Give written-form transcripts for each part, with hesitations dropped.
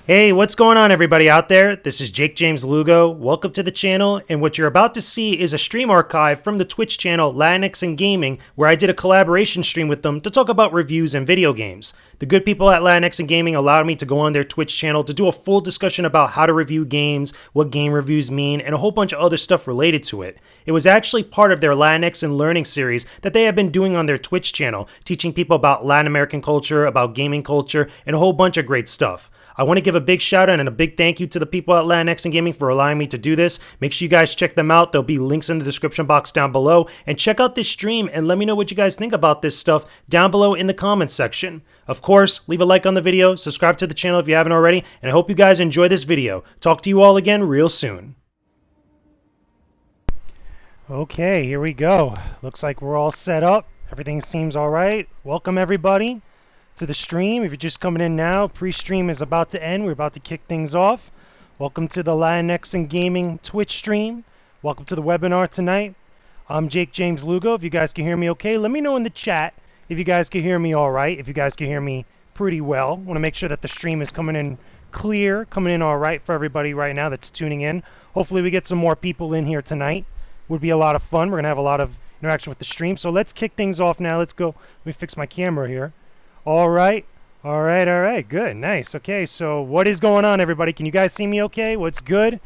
Hey, what's going on everybody out there? This is Jakejames Lugo. Welcome to the channel, and what you're about to see is a stream archive from the Twitch channel LatinxInGaming, where I did a collaboration stream with them to talk about reviews and video games. The good people at LatinxInGaming allowed me to go on their Twitch channel to do a full discussion about how to review games, what game reviews mean, and a whole bunch of other stuff related to it. It was actually part of their Latinx and Learning series that they have been doing on their Twitch channel, teaching people about Latin American culture, about gaming culture, and a whole bunch of great stuff. I want to give a big shout out and a big thank you to the people at LatinxInGaming for allowing me to do this. Make sure you guys check them out. There'll be links in the description box down below. And check out this stream and let me know what you guys think about this stuff down below in the comments section. Of course, leave a like on the video, subscribe to the channel if you haven't already, and I hope you guys enjoy this video. Talk to you all again real soon. Okay, here we go. Looks like we're all set up. Everything seems all right. Welcome everybody to the stream. If you're just coming in now, pre-stream is about to end. We're about to kick things off. Welcome to the LatinxInGaming Twitch stream. Welcome to the webinar tonight. I'm Jakejames Lugo. If you guys can hear me okay, let me know in the chat if you guys can hear me all right, if you guys can hear me pretty well. I want to make sure that the stream is coming in clear, coming in all right for everybody right now that's tuning in. Hopefully we get some more people in here tonight. Would be a lot of fun. We're going to have a lot of interaction with the stream. So let's kick things off now. Let's go. Let me fix my camera here. All right, good, nice. Okay, so what is going on, everybody? Can you guys see me okay? What's good?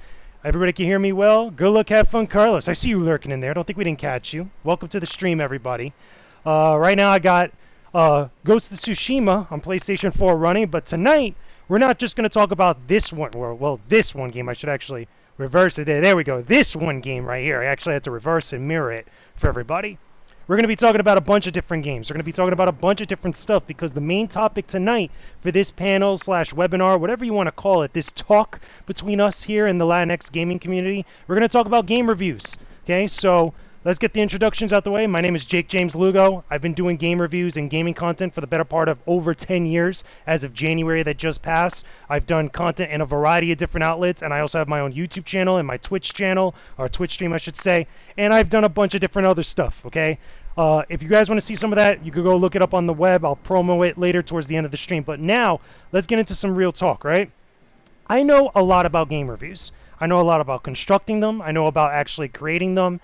Everybody can hear me well? Good luck, have fun, Carlos. I see you lurking in there. I don't think we didn't catch you. Welcome to the stream, everybody. Right now I got Ghost of Tsushima on PlayStation 4 running, but tonight we're not just going to talk about this one, well, this one game. I should actually reverse it. There we go. This one game right here. I actually had to reverse and mirror it for everybody. We're going to be talking about a bunch of different games. We're going to be talking about a bunch of different stuff because the main topic tonight for this panel / webinar, whatever you want to call it, this talk between us here in the Latinx gaming community, we're going to talk about game reviews. Okay, so let's get the introductions out the way. My name is Jakejames Lugo. I've been doing game reviews and gaming content for the better part of over 10 years as of January that just passed. I've done content in a variety of different outlets, and I also have my own YouTube channel and my Twitch channel, or Twitch stream I should say, and I've done a bunch of different other stuff, okay? If you guys want to see some of that, you could go look it up on the web. I'll promo it later towards the end of the stream. But now, let's get into some real talk, right? I know a lot about game reviews. I know a lot about constructing them. I know about actually creating them,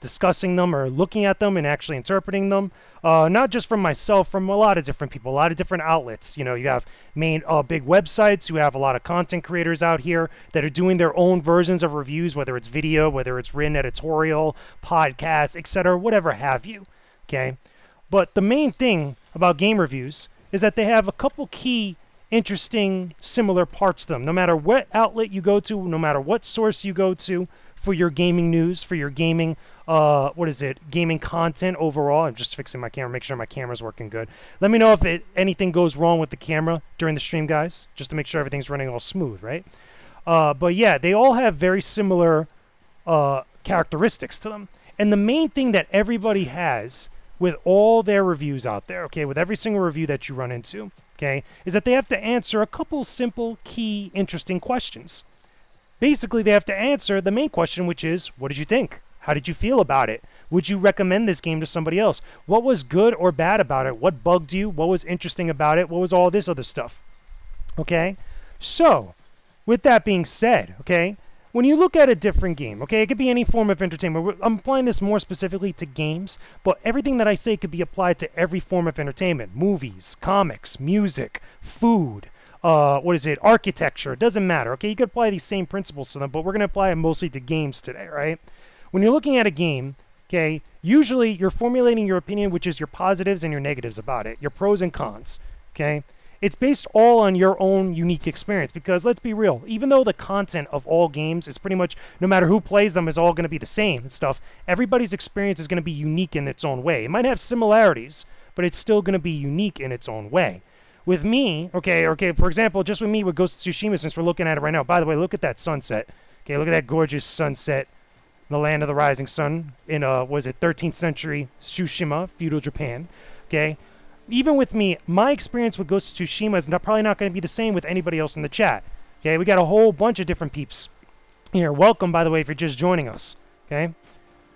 discussing them, or looking at them and actually interpreting them. Not just from myself, from a lot of different people, a lot of different outlets. You know, you have main big websites. You have a lot of content creators out here that are doing their own versions of reviews, whether it's video, whether it's written editorial, podcast, etc., whatever have you. Okay, but the main thing about game reviews is that they have a couple key interesting similar parts to them. No matter what outlet you go to, no matter what source you go to for your gaming news, for your gaming gaming content overall. I'm just fixing my camera, make sure my camera's working good. Let me know if anything goes wrong with the camera during the stream, guys, just to make sure everything's running all smooth, right? But yeah, they all have very similar characteristics to them. And the main thing that everybody has with all their reviews out there, okay, with every single review that you run into, okay, is that they have to answer a couple simple, key, interesting questions. Basically, they have to answer the main question, which is, what did you think? How did you feel about it? Would you recommend this game to somebody else? What was good or bad about it? What bugged you? What was interesting about it? What was all this other stuff? Okay? So, with that being said, okay, when you look at a different game, okay, it could be any form of entertainment. I'm applying this more specifically to games, but everything that I say could be applied to every form of entertainment. Movies, comics, music, food, architecture. It doesn't matter, okay? You could apply these same principles to them, but we're going to apply it mostly to games today, right? When you're looking at a game, okay, usually you're formulating your opinion, which is your positives and your negatives about it, your pros and cons, okay? It's based all on your own unique experience because let's be real, even though the content of all games is pretty much, no matter who plays them, is all going to be the same and stuff, everybody's experience is going to be unique in its own way. It might have similarities, but it's still going to be unique in its own way. With me, okay, for example, just with me with Ghost of Tsushima, since we're looking at it right now, by the way, look at that sunset. Okay, look at that gorgeous sunset in the land of the rising sun in, 13th century Tsushima, feudal Japan, okay? Even with me, my experience with Ghost of Tsushima is probably not going to be the same with anybody else in the chat. Okay, we got a whole bunch of different peeps here. Welcome, by the way, if you're just joining us. Okay,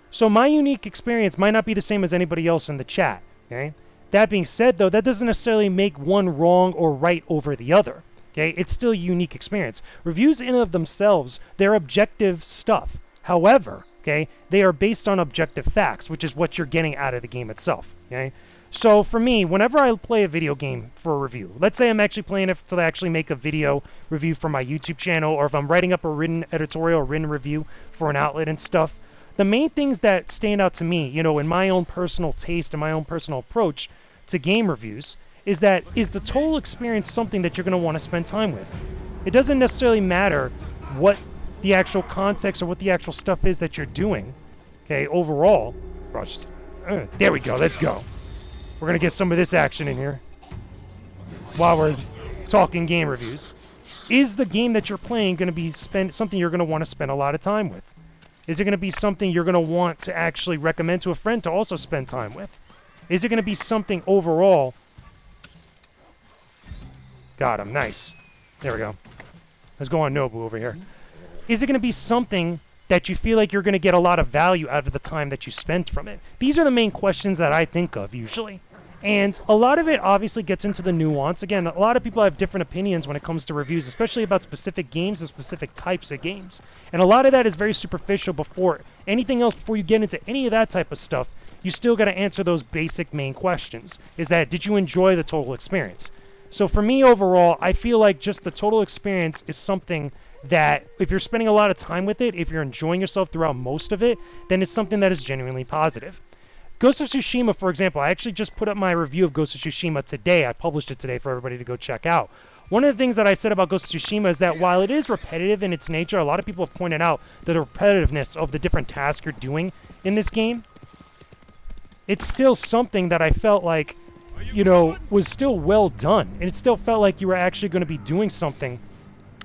so my unique experience might not be the same as anybody else in the chat. Okay, that being said, though, that doesn't necessarily make one wrong or right over the other. Okay, it's still a unique experience. Reviews in and of themselves, they're objective stuff. However, okay, they are based on objective facts, which is what you're getting out of the game itself. Okay, so for me, whenever I play a video game for a review, let's say I'm actually playing it to actually make a video review for my YouTube channel, or if I'm writing up a written editorial, written review for an outlet and stuff, the main things that stand out to me, you know, in my own personal taste and my own personal approach to game reviews, is that is the total experience something that you're going to want to spend time with. It doesn't necessarily matter what the actual context or what the actual stuff is that you're doing. Okay, overall, there we go, let's go. We're going to get some of this action in here while we're talking game reviews. Is the game that you're playing going to be something you're going to want to spend a lot of time with? Is it going to be something you're going to want to actually recommend to a friend to also spend time with? Is it going to be something overall... Got him, nice. There we go. Let's go on Nobu over here. Is it going to be something that you feel like you're going to get a lot of value out of the time that you spent from it? These are the main questions that I think of usually. And a lot of it obviously gets into the nuance. Again, a lot of people have different opinions when it comes to reviews, especially about specific games and specific types of games. And a lot of that is very superficial before anything else, before you get into any of that type of stuff. You still got to answer those basic main questions. Is that, did you enjoy the total experience? So for me overall, I feel like just the total experience is something that if you're spending a lot of time with it, if you're enjoying yourself throughout most of it, then it's something that is genuinely positive. Ghost of Tsushima, for example, I actually just put up my review of Ghost of Tsushima today. I published it today for everybody to go check out. One of the things that I said about Ghost of Tsushima is that while it is repetitive in its nature, a lot of people have pointed out that the repetitiveness of the different tasks you're doing in this game, it's still something that I felt like, you know, was still well done. And it still felt like you were actually going to be doing something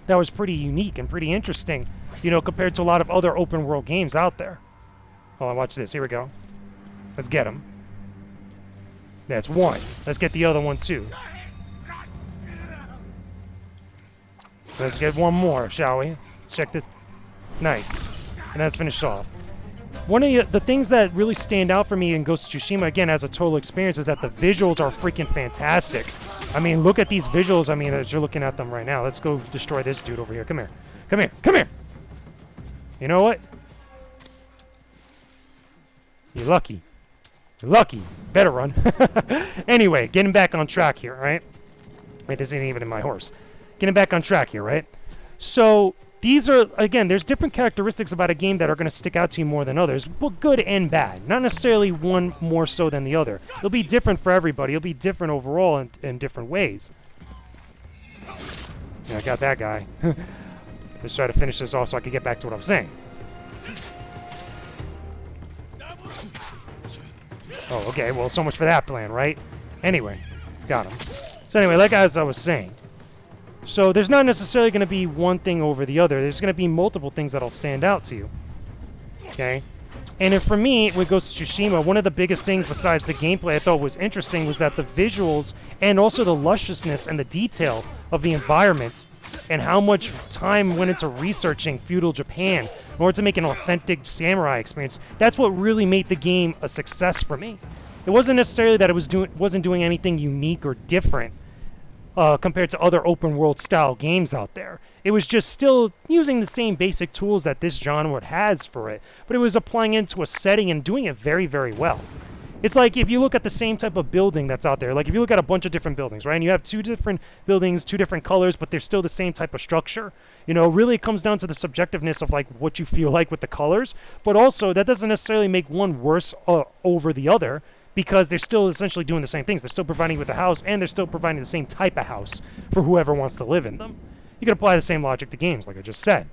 that was pretty unique and pretty interesting, you know, compared to a lot of other open world games out there. Hold on, watch this. Here we go. Let's get him. That's one. Let's get the other one too. Let's get one more, shall we? Let's check this. Nice. And that's finished off. One of the things that really stand out for me in Ghost of Tsushima, again, as a total experience, is that the visuals are freaking fantastic. I mean, look at these visuals, I mean, as you're looking at them right now. Let's go destroy this dude over here. Come here. Come here. Come here! You know what? You're lucky. You're lucky. Better run. Anyway, getting back on track here, right? Wait, this ain't even in my horse. Getting back on track here, right? So... these are, again, there's different characteristics about a game that are going to stick out to you more than others, but good and bad. Not necessarily one more so than the other. It'll be different for everybody. It'll be different overall in different ways. Yeah, I got that guy. Let's try to finish this off so I can get back to what I'm saying. Oh, okay, well, so much for that plan, right? Anyway, got him. So anyway, like as I was saying, so there's not necessarily going to be one thing over the other. There's going to be multiple things that'll stand out to you. Okay? And if for me, with Ghost of Tsushima, one of the biggest things besides the gameplay I thought was interesting was that the visuals and also the lusciousness and the detail of the environments and how much time went into researching feudal Japan in order to make an authentic samurai experience. That's what really made the game a success for me. It wasn't necessarily that it wasn't doing anything unique or different compared to other open world style games out there. It was just still using the same basic tools that this genre has for it, but it was applying it into a setting and doing it very, very well. It's like if you look at the same type of building that's out there, like if you look at a bunch of different buildings, right, and you have two different buildings, two different colors, but they're still the same type of structure, you know, really it comes down to the subjectiveness of like what you feel like with the colors, but also that doesn't necessarily make one worse over the other, because they're still essentially doing the same things. They're still providing with the house, and they're still providing the same type of house for whoever wants to live in them. You can apply the same logic to games, like I just said.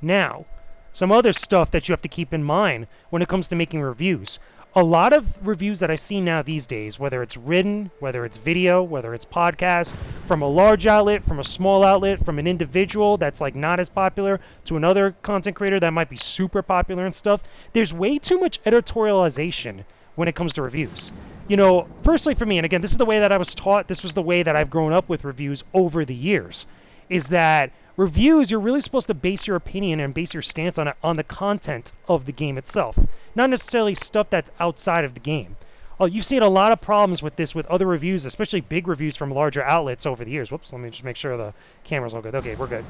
Now, some other stuff that you have to keep in mind when it comes to making reviews. A lot of reviews that I see now these days, whether it's written, whether it's video, whether it's podcast, from a large outlet, from a small outlet, from an individual that's like not as popular to another content creator that might be super popular and stuff, there's way too much editorialization when it comes to reviews. You know, firstly for me, and again, this is the way that I was taught, this was the way that I've grown up with reviews over the years, is that reviews, you're really supposed to base your opinion and base your stance on the content of the game itself, not necessarily stuff that's outside of the game. you've seen a lot of problems with this with other reviews, especially big reviews from larger outlets over the years. Whoops, let me just make sure the camera's all good. Okay, we're good.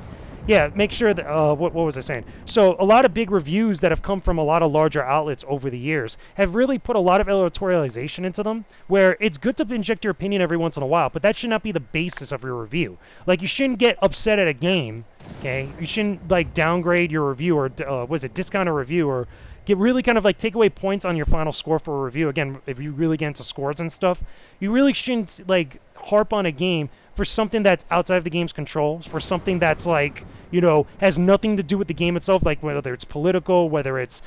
Yeah, make sure that, what was I saying? So a lot of big reviews that have come from a lot of larger outlets over the years have really put a lot of editorialization into them, where it's good to inject your opinion every once in a while, but that should not be the basis of your review. Like, you shouldn't get upset at a game, okay? You shouldn't, like, downgrade your review or, discount a review, or get really kind of like take away points on your final score for a review. Again, if you really get into scores and stuff, you really shouldn't like harp on a game for something that's outside of the game's control, for something that's like, has nothing to do with the game itself, like whether it's political, whether it's,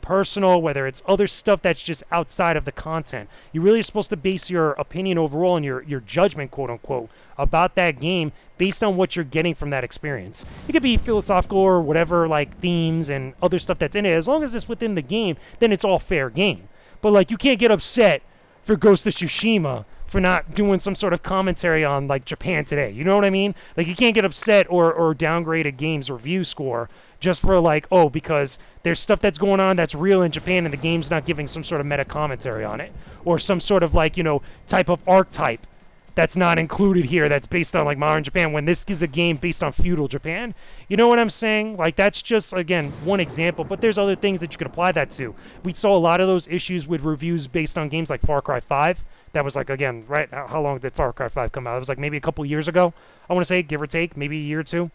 personal, whether it's other stuff that's just outside of the content. You really are supposed to base your opinion overall and your judgment, quote unquote, about that game based on what you're getting from that experience. It could be philosophical or whatever, like themes and other stuff that's in it. As long as it's within the game, then it's all fair game. But like, you can't get upset for Ghost of Tsushima for not doing some sort of commentary on like Japan today. You know what I mean? Like, you can't get upset or downgrade a game's review score just for like, because there's stuff that's going on that's real in Japan and the game's not giving some sort of meta commentary on it, or some sort of like, type of archetype that's not included here that's based on like modern Japan, when this is a game based on feudal Japan. You know what I'm saying? Like, that's just, again, one example, but there's other things that you could apply that to. We saw a lot of those issues with reviews based on games like Far Cry 5. That was like, again, right, how long did Far Cry 5 come out? It was like maybe a couple years ago, I want to say, give or take, maybe a year or two.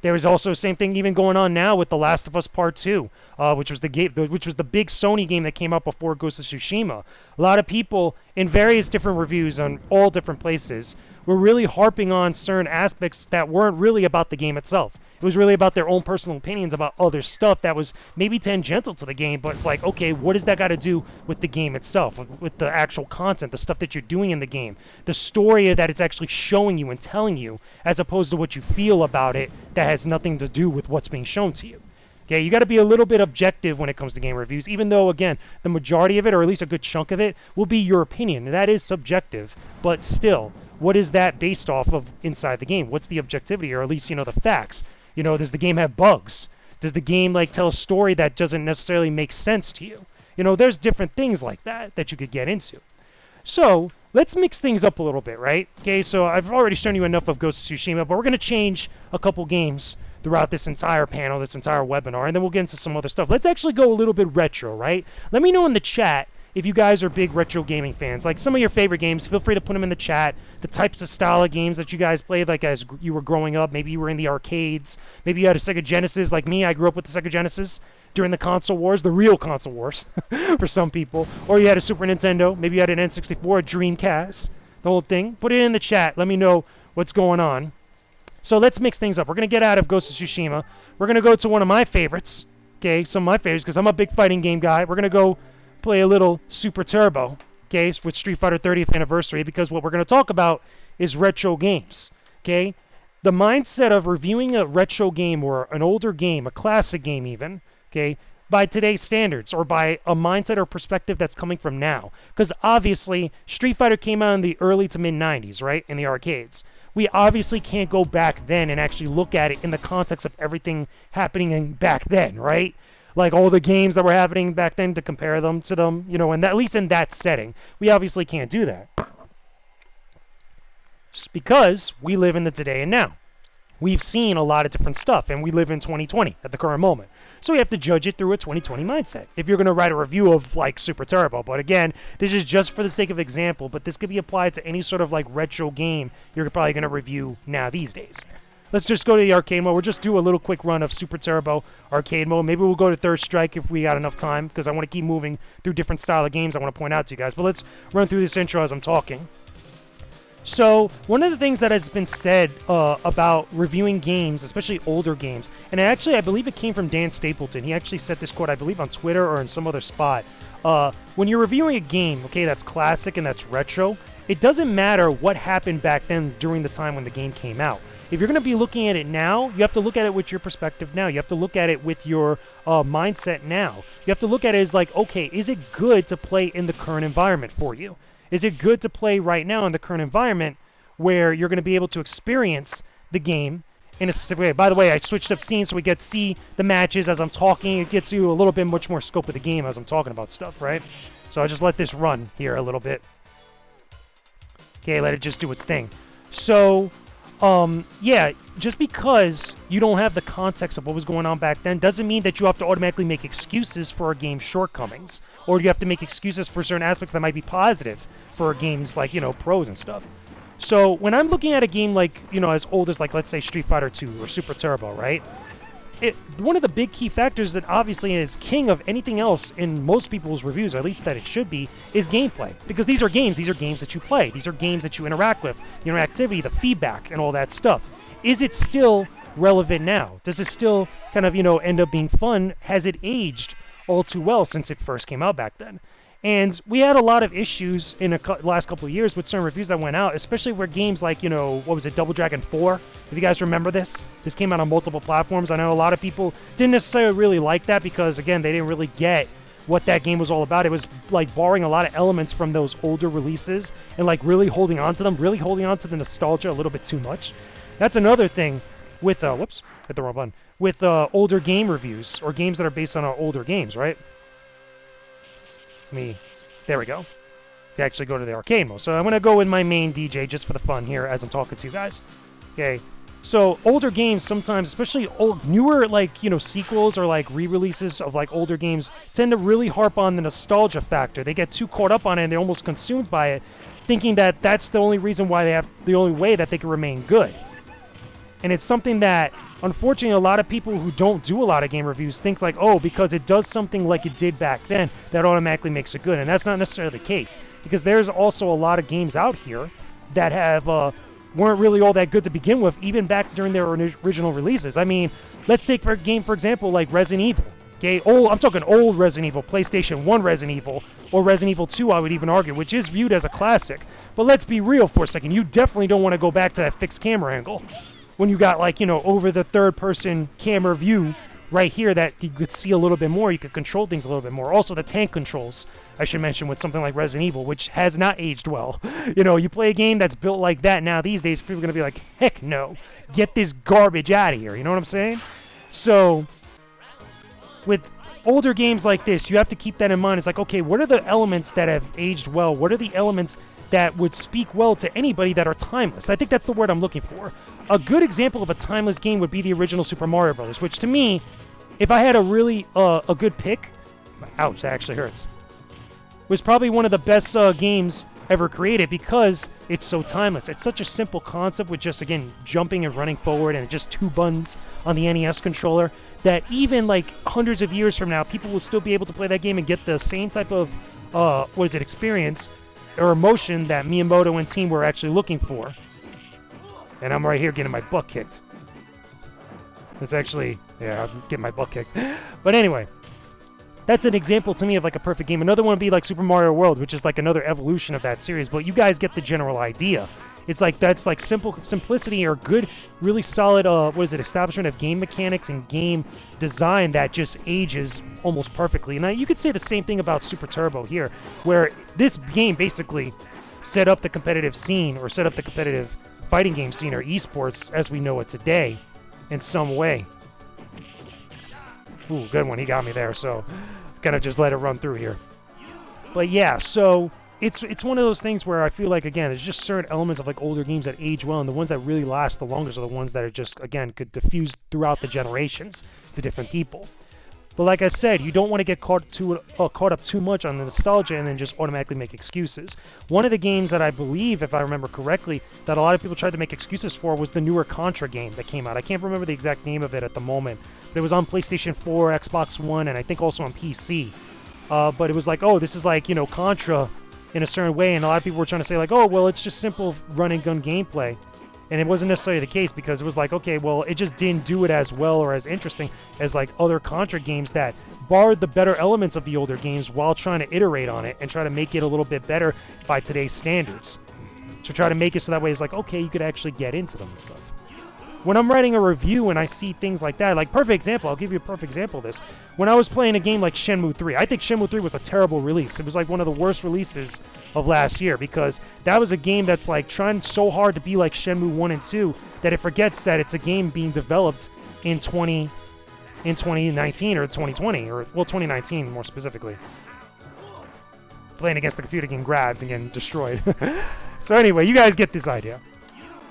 There was also the same thing even going on now with The Last of Us Part 2, which was the big Sony game that came out before Ghost of Tsushima. A lot of people in various different reviews on all different places were really harping on certain aspects that weren't really about the game itself. It was really about their own personal opinions about other stuff that was maybe tangential to the game, but it's like, okay, what does that got to do with the game itself, with the actual content, the stuff that you're doing in the game, the story that it's actually showing you and telling you, as opposed to what you feel about it that has nothing to do with what's being shown to you. Okay, you got to be a little bit objective when it comes to game reviews, even though, again, the majority of it, or at least a good chunk of it, will be your opinion. That is subjective, but still, what is that based off of inside the game? What's the objectivity, or at least, the facts? Does the game have bugs? Does the game like tell a story that doesn't necessarily make sense to you? There's different things like that you could get into. So let's mix things up a little bit, right? Okay, so I've already shown you enough of Ghost of Tsushima, but we're going to change a couple games throughout this entire panel, this entire webinar, and then we'll get into some other stuff. Let's actually go a little bit retro, right? Let me know in the chat if you guys are big retro gaming fans. Like, some of your favorite games, feel free to put them in the chat. The types of style of games that you guys played, like as you were growing up. Maybe you were in the arcades. Maybe you had a Sega Genesis. Like me, I grew up with the Sega Genesis during the console wars, the real console wars for some people. Or you had a Super Nintendo. Maybe you had an N64, a Dreamcast, the whole thing. Put it in the chat. Let me know what's going on. So let's mix things up. We're going to get out of Ghost of Tsushima. We're going to go to one of my favorites. Okay, some of my favorites, because I'm a big fighting game guy. We're going to go play a little Super Turbo, okay, with Street Fighter 30th Anniversary, because what we're going to talk about is retro games, okay? The mindset of reviewing a retro game or an older game, a classic game even, okay, by today's standards, or by a mindset or perspective that's coming from now. Because obviously, Street Fighter came out in the early to mid-90s, right, in the arcades. We obviously can't go back then and actually look at it in the context of everything happening back then, right? Like all the games that were happening back then, to compare them to them, and at least in that setting. We obviously can't do that. Just because we live in the today and now. We've seen a lot of different stuff, and we live in 2020 at the current moment. So we have to judge it through a 2020 mindset if you're going to write a review of, like, Super Turbo. But again, this is just for the sake of example, but this could be applied to any sort of, like, retro game you're probably going to review now these days. Let's just go to the arcade mode. We'll just do a little quick run of Super Turbo arcade mode. Maybe we'll go to Third Strike if we got enough time, because I want to keep moving through different style of games I want to point out to you guys. But let's run through this intro as I'm talking. So, one of the things that has been said about reviewing games, especially older games, and actually I believe it came from Dan Stapleton. He actually said this quote, I believe, on Twitter or in some other spot. When you're reviewing a game, okay, that's classic and that's retro, it doesn't matter what happened back then during the time when the game came out. If you're going to be looking at it now, you have to look at it with your perspective now. You have to look at it with your mindset now. You have to look at it as like, okay, is it good to play in the current environment for you? Is it good to play right now in the current environment where you're going to be able to experience the game in a specific way? By the way, I switched up scenes so we get to see the matches as I'm talking. It gets you a little bit much more scope of the game as I'm talking about stuff, right? So I just let this run here a little bit. Okay, let it just do its thing. So, yeah, just because you don't have the context of what was going on back then doesn't mean that you have to automatically make excuses for a game's shortcomings. Or you have to make excuses for certain aspects that might be positive for games like, you know, pros and stuff. So when I'm looking at a game like, you know, as old as, like, let's say Street Fighter 2 or Super Turbo, right? One of the big key factors that obviously is king of anything else in most people's reviews, or at least that it should be, is gameplay. Because these are games that you play. These are games that you interact with, the interactivity, the feedback, and all that stuff. Is it still relevant now? Does it still kind of, you know, end up being fun? Has it aged all too well since it first came out back then? And we had a lot of issues in the last couple of years with certain reviews that went out, especially where games like, you know, what was it, Double Dragon 4? If you guys remember this? This came out on multiple platforms. I know a lot of people didn't necessarily really like that because, again, they didn't really get what that game was all about. It was, like, borrowing a lot of elements from those older releases and, like, really holding on to them, really holding on to the nostalgia a little bit too much. That's another thing with, whoops, hit the wrong button, with older game reviews or games that are based on older games, right? There we go. We actually go to the arcade mode. So I'm going to go with my main DJ just for the fun here as I'm talking to you guys. Okay, so older games sometimes, especially newer, like, you know, sequels or like re-releases of like older games tend to really harp on the nostalgia factor. They get too caught up on it and they're almost consumed by it, thinking that that's the only reason why the only way that they can remain good. And it's something that, unfortunately, a lot of people who don't do a lot of game reviews think like, oh, because it does something like it did back then, that automatically makes it good. And that's not necessarily the case. Because there's also a lot of games out here that have weren't really all that good to begin with, even back during their original releases. I mean, let's take for a game, for example, like Resident Evil. Okay, I'm talking old Resident Evil, PlayStation 1 Resident Evil, or Resident Evil 2, I would even argue, which is viewed as a classic. But let's be real for a second. You definitely don't want to go back to that fixed camera angle. When you got, like, you know, over the third-person camera view right here that you could see a little bit more, you could control things a little bit more. Also, the tank controls, I should mention, with something like Resident Evil, which has not aged well. You know, you play a game that's built like that now these days, people are going to be like, heck no, get this garbage out of here, you know what I'm saying? So, with older games like this, you have to keep that in mind. It's like, okay, what are the elements that have aged well? What are the elements that would speak well to anybody that are timeless? I think that's the word I'm looking for. A good example of a timeless game would be the original Super Mario Bros., which to me, if I had a really a good pick, ouch, that actually hurts, was probably one of the best games ever created because it's so timeless. It's such a simple concept with just, again, jumping and running forward and just two buttons on the NES controller that even like hundreds of years from now, people will still be able to play that game and get the same type of, experience or emotion that Miyamoto and team were actually looking for. And I'm right here getting my butt kicked. It's actually, yeah, I'm getting my butt kicked. But anyway, that's an example to me of like a perfect game. Another one would be like Super Mario World, which is like another evolution of that series. But you guys get the general idea. It's like, that's like simplicity or good, really solid, establishment of game mechanics and game design that just ages almost perfectly. Now, you could say the same thing about Super Turbo here, where this game basically set up the competitive scene, or set up the competitive fighting game scene, or esports as we know it today, in some way. Ooh, good one. He got me there, so kind of just let it run through here. But yeah, so it's one of those things where I feel like, again, there's just certain elements of like older games that age well, and the ones that really last the longest are the ones that are just, again, could diffuse throughout the generations to different people. But like I said, you don't want to get caught up too much on the nostalgia and then just automatically make excuses. One of the games that I believe, if I remember correctly, that a lot of people tried to make excuses for was the newer Contra game that came out. I can't remember the exact name of it at the moment, but it was on PlayStation 4, Xbox One, and I think also on PC. But it was like, oh, this is like, you know, Contra in a certain way, and a lot of people were trying to say like, oh, well, it's just simple run and gun gameplay. And it wasn't necessarily the case, because it was like, okay, well, it just didn't do it as well or as interesting as like other Contra games that borrowed the better elements of the older games while trying to iterate on it and try to make it a little bit better by today's standards. To try to make it so that way it's like, okay, you could actually get into them and stuff. When I'm writing a review and I see things like that, like perfect example, I'll give you a perfect example of this. When I was playing a game like Shenmue 3, I think Shenmue 3 was a terrible release. It was like one of the worst releases of last year, because that was a game that's like trying so hard to be like Shenmue 1 and 2 that it forgets that it's a game being developed in 2019 or 2020, or well, 2019 more specifically. playing against the computer getting grabbed and getting destroyed. So anyway, you guys get this idea.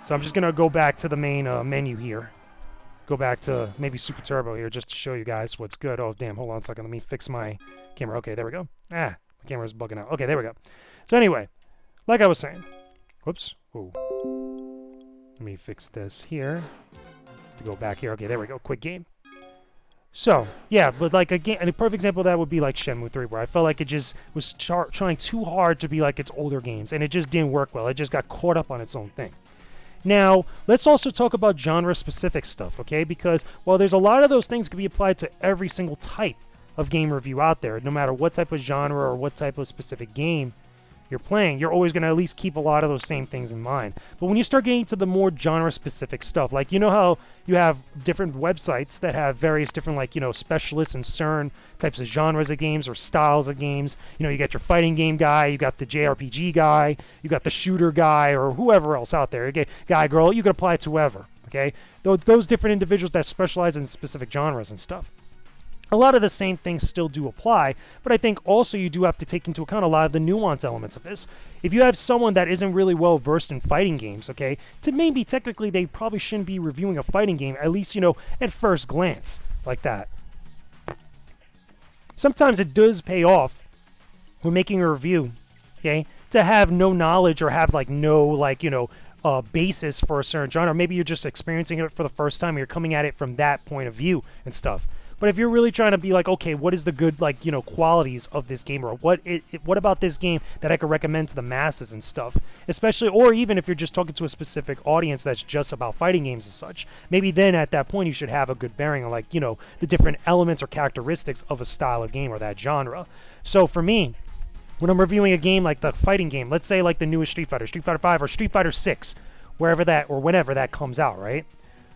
So I'm just going to go back to the main menu here. Go back to maybe Super Turbo here just to show you guys what's good. Oh, damn, hold on a second. Let me fix my camera. Okay, there we go. My camera's bugging out. Okay, there we go. So anyway, like I was saying. Whoops. Ooh. Let me fix this here. To go back here. Okay, there we go. Quick game. So, yeah, but like a perfect example of that would be like Shenmue 3, where I felt like it just was trying too hard to be like its older games, and it just didn't work well. It just got caught up on its own thing. Now, let's also talk about genre-specific stuff, okay? Because while there's a lot of those things can be applied to every single type of game review out there, no matter what type of genre or what type of specific game you're playing, you're always going to at least keep a lot of those same things in mind. But when you start getting to the more genre-specific stuff, like, you know how you have different websites that have various different, like, you know, specialists in certain types of genres of games or styles of games. You know, you got your fighting game guy, you got the JRPG guy, you got the shooter guy, or whoever else out there. Okay, guy, girl, you can apply it to whoever, okay? Those different individuals that specialize in specific genres and stuff. A lot of the same things still do apply, but I think also you do have to take into account a lot of the nuance elements of this. If you have someone that isn't really well versed in fighting games, okay, to maybe technically they probably shouldn't be reviewing a fighting game, at least, you know, at first glance, like that. Sometimes it does pay off when making a review, okay, to have no knowledge or have like no, like, you know, basis for a certain genre. Maybe you're just experiencing it for the first time and you're coming at it from that point of view and stuff. But if you're really trying to be like, okay, what is the good, like, you know, qualities of this game, or what about this game that I could recommend to the masses and stuff, especially, or even if you're just talking to a specific audience that's just about fighting games and such, maybe then at that point you should have a good bearing on, like, you know, the different elements or characteristics of a style of game or that genre. So for me, when I'm reviewing a game like the fighting game, let's say like the newest Street Fighter 5 or Street Fighter 6, wherever that, or whenever that comes out, right?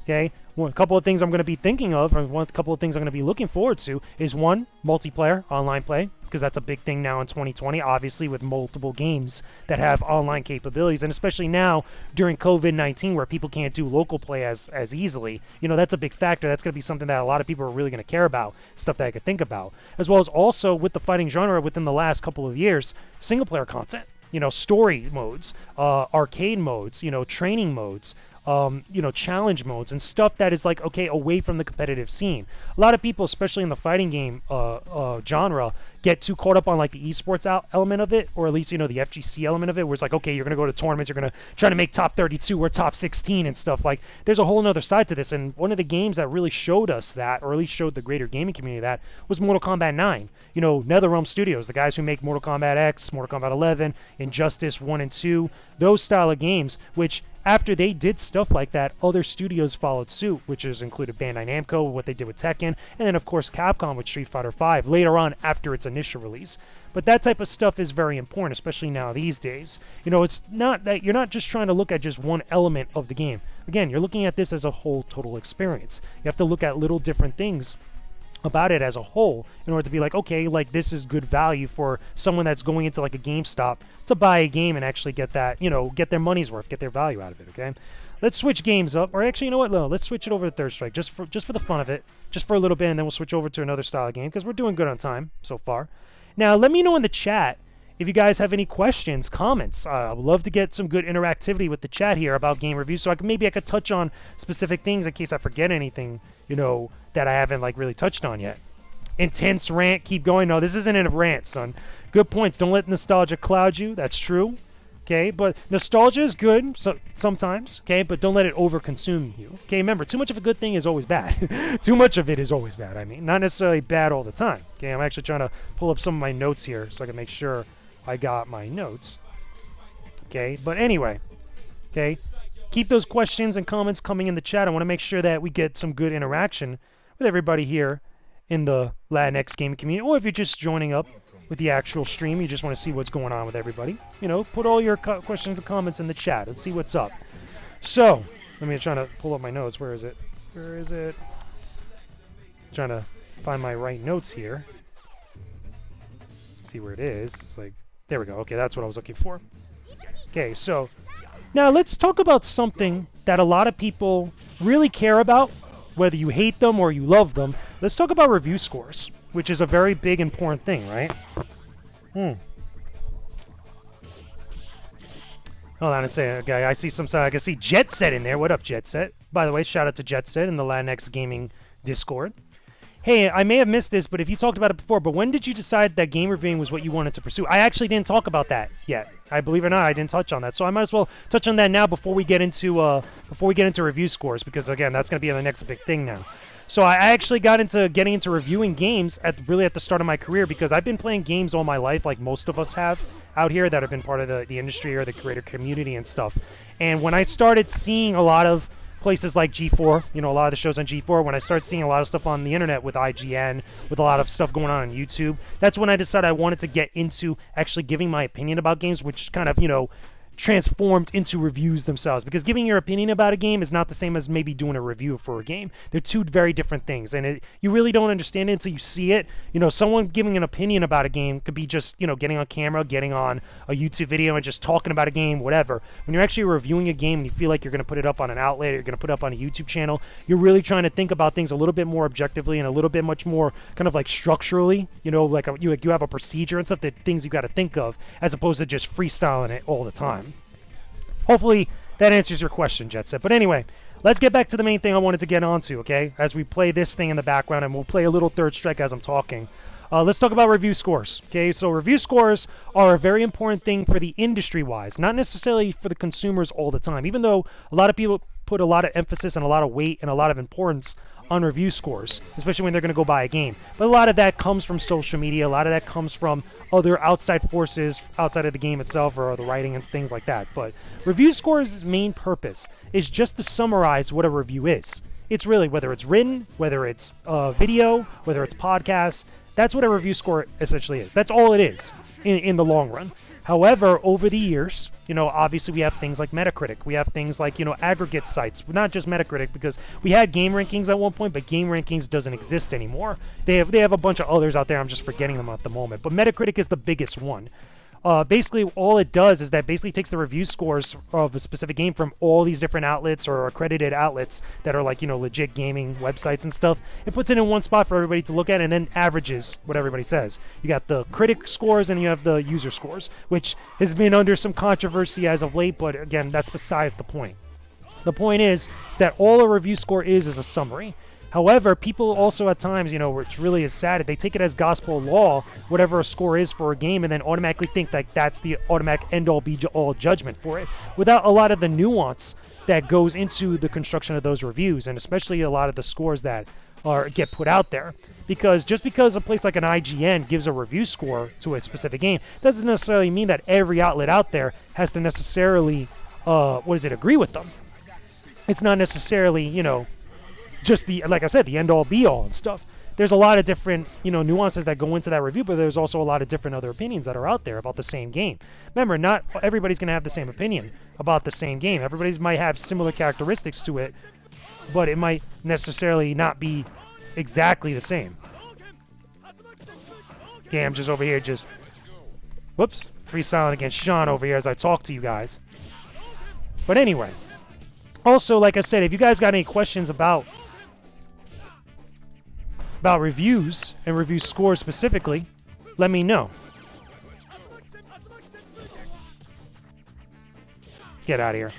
Okay, well, a couple of things I'm going to be thinking of, or a couple of things I'm going to be looking forward to, is one, multiplayer, online play, because that's a big thing now in 2020, obviously with multiple games that have online capabilities, and especially now during COVID-19 where people can't do local play as easily, you know, that's a big factor. That's going to be something that a lot of people are really going to care about, stuff that I could think about, as well as also with the fighting genre within the last couple of years, single-player content, you know, story modes, arcade modes, you know, training modes, you know, challenge modes and stuff that is like, okay, away from the competitive scene. A lot of people, especially in the fighting game genre, get too caught up on like the esports element of it, or at least, you know, the FGC element of it, where it's like, okay, you're going to go to tournaments, you're going to try to make top 32 or top 16 and stuff. Like, there's a whole nother side to this, and one of the games that really showed us that, or at least showed the greater gaming community that, was Mortal Kombat 9. You know, NetherRealm Studios, the guys who make Mortal Kombat X, Mortal Kombat 11, Injustice 1 and 2, those style of games, which after they did stuff like that, other studios followed suit, which has included Bandai Namco, what they did with Tekken, and then of course Capcom with Street Fighter 5 later on after its initial release. But that type of stuff is very important, especially now these days. You know, it's not that you're not just trying to look at just one element of the game. Again, you're looking at this as a whole total experience. You have to look at little different things about it as a whole in order to be like, okay, like this is good value for someone that's going into like a GameStop to buy a game and actually get that, you know, get their money's worth, get their value out of it, okay? Let's switch games up, or actually, you know what, no, let's switch it over to Third Strike, just for the fun of it, just for a little bit, and then we'll switch over to another style of game, because we're doing good on time so far. Now, let me know in the chat if you guys have any questions, comments. I would love to get some good interactivity with the chat here about game reviews, so maybe I could touch on specific things in case I forget anything, you know, that I haven't like really touched on yet. Intense rant, keep going. No, this isn't a rant, son. Good points. Don't let nostalgia cloud you. That's true. Okay, but nostalgia is good sometimes, okay, but don't let it overconsume you. Okay, remember, too much of a good thing is always bad. Too much of it is always bad, I mean. Not necessarily bad all the time. Okay, I'm actually trying to pull up some of my notes here so I can make sure I got my notes. Okay, but anyway, okay, keep those questions and comments coming in the chat. I want to make sure that we get some good interaction with everybody here in the Latinx gaming community, or if you're just joining up with the actual stream, you just want to see what's going on with everybody, you know, put all your questions and comments in the chat. Let's see what's up. So, let me try to pull up my notes. Where is it? Where is it? Trying to find my right notes here. See where it is. It's like, there we go. Okay, that's what I was looking for. Okay, so now let's talk about something that a lot of people really care about, whether you hate them or you love them. Let's talk about review scores, which is a very big, important thing, right? Hold on a second. Okay, I see I can see Jet Set in there. What up, Jet Set? By the way, shout out to Jet Set in the LatinxInGaming Discord. Hey, I may have missed this, but if you talked about it before, but when did you decide that game reviewing was what you wanted to pursue? I actually didn't talk about that yet. I believe it or not, I didn't touch on that. So I might as well touch on that now before we get into review scores, because again, that's going to be the next big thing now. So I actually got into getting into reviewing games really at the start of my career, because I've been playing games all my life, like most of us have out here that have been part of the industry or the creator community and stuff. And when I started seeing a lot of places like G4, you know, a lot of the shows on G4, when I started seeing a lot of stuff on the internet with IGN, with a lot of stuff going on YouTube, that's when I decided I wanted to get into actually giving my opinion about games, which kind of, you know, transformed into reviews themselves, because giving your opinion about a game is not the same as maybe doing a review for a game. They're two very different things, and you really don't understand it until you see it. You know, someone giving an opinion about a game could be just, you know, getting on camera, getting on a YouTube video and just talking about a game, whatever. When you're actually reviewing a game and you feel like you're going to put it up on an outlet, or you're going to put it up on a YouTube channel, you're really trying to think about things a little bit more objectively and a little bit much more kind of like structurally, you know, like you have a procedure and stuff, that things you got to think of, as opposed to just freestyling it all the time. Hopefully that answers your question, Jet Set. But anyway, let's get back to the main thing I wanted to get onto, okay? As we play this thing in the background, and we'll play a little Third Strike as I'm talking. Let's talk about review scores, okay? So review scores are a very important thing for the industry-wise, not necessarily for the consumers all the time, even though a lot of people put a lot of emphasis and a lot of weight and a lot of importance on review scores, especially when they're going to go buy a game. But a lot of that comes from social media. A lot of that comes from other outside forces outside of the game itself, or the writing and things like that. But review scores' main purpose is just to summarize what a review is. It's really, whether it's written, whether it's video, whether it's podcast, that's what a review score essentially is. That's all it is in the long run. However, over the years, you know, obviously we have things like Metacritic. We have things like, you know, aggregate sites. Not just Metacritic, because we had Game Rankings at one point, but Game Rankings doesn't exist anymore. They have a bunch of others out there. I'm just forgetting them at the moment. But Metacritic is the biggest one. Basically, all it does is that basically takes the review scores of a specific game from all these different outlets or accredited outlets that are like, you know, legit gaming websites and stuff. It puts it in one spot for everybody to look at, and then averages what everybody says. You got the critic scores and you have the user scores, which has been under some controversy as of late, but again, that's besides the point. The point is that all a review score is a summary. However, people also at times, you know, which really is sad, they take it as gospel law, whatever a score is for a game, and then automatically think that that's the automatic end-all be-all judgment for it, without a lot of the nuance that goes into the construction of those reviews, and especially a lot of the scores that get put out there. Because just because a place like an IGN gives a review score to a specific game doesn't necessarily mean that every outlet out there has to necessarily, agree with them. It's not necessarily, you know, just like I said, the end-all be-all and stuff. There's a lot of different, you know, nuances that go into that review, but there's also a lot of different other opinions that are out there about the same game. Remember, not everybody's going to have the same opinion about the same game. Everybody might have similar characteristics to it, but it might necessarily not be exactly the same. Okay, I'm just over here whoops, freestyling against Sean over here as I talk to you guys. But anyway, also, like I said, if you guys got any questions about reviews and review scores specifically, let me know. Get out of here.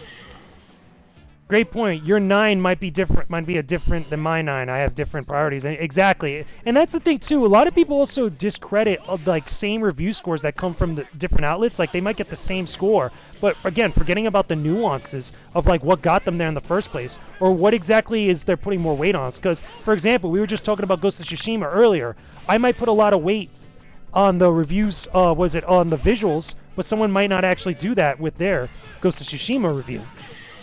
Great point. Your 9 might be different, different than my 9. I have different priorities. Exactly. And that's the thing too. A lot of people also discredit like same review scores that come from the different outlets. Like they might get the same score, but again, forgetting about the nuances of like what got them there in the first place, or what exactly is they're putting more weight on. Because, for example, we were just talking about Ghost of Tsushima earlier. I might put a lot of weight on the reviews, on the visuals, but someone might not actually do that with their Ghost of Tsushima review.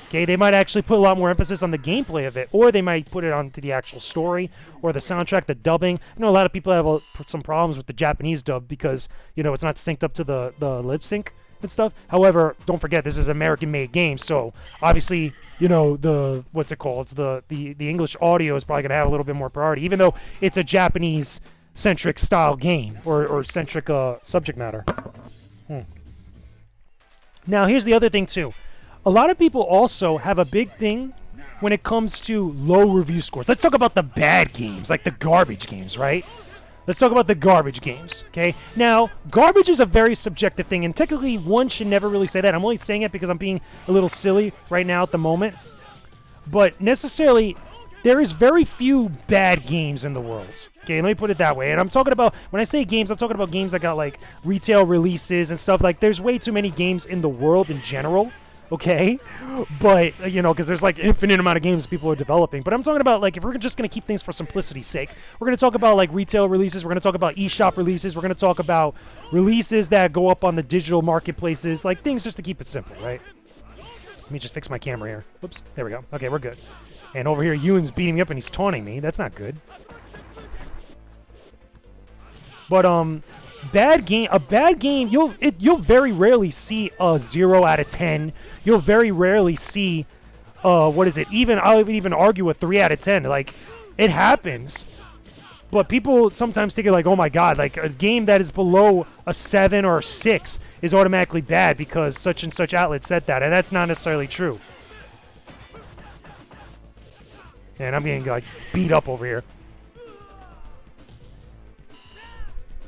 Okay, they might actually put a lot more emphasis on the gameplay of it, or they might put it onto the actual story, or the soundtrack, the dubbing. I know a lot of people have some problems with the Japanese dub because, you know, it's not synced up to the lip sync and stuff. However, don't forget, this is an American-made game, so obviously, you know, the English audio is probably going to have a little bit more priority, even though it's a Japanese-centric style game, or centric subject matter. Now, here's the other thing, too. A lot of people also have a big thing when it comes to low review scores. Let's talk about the bad games, like the garbage games, right? Let's talk about the garbage games, okay? Now, garbage is a very subjective thing, and technically one should never really say that. I'm only saying it because I'm being a little silly right now at the moment. But necessarily, there is very few bad games in the world. Okay, let me put it that way. And I'm talking about, when I say games, I'm talking about games that got like retail releases and stuff. Like, there's way too many games in the world in general. Okay, but, you know, because there's like infinite amount of games people are developing. But I'm talking about, like, if we're just going to keep things for simplicity's sake, we're going to talk about, like, retail releases. We're going to talk about eShop releases. We're going to talk about releases that go up on the digital marketplaces. Like, things just to keep it simple, right? Let me just fix my camera here. Whoops, there we go. Okay, we're good. And over here, Ewan's beating me up and he's taunting me. That's not good. But, a bad game, you'll very rarely see a 0 out of 10. You'll very rarely see, what is it? I'll even argue a 3 out of 10. Like, it happens. But people sometimes think like, oh my god, like a game that is below a 7 or a 6 is automatically bad because such and such outlet said that, and that's not necessarily true. And I'm getting like beat up over here.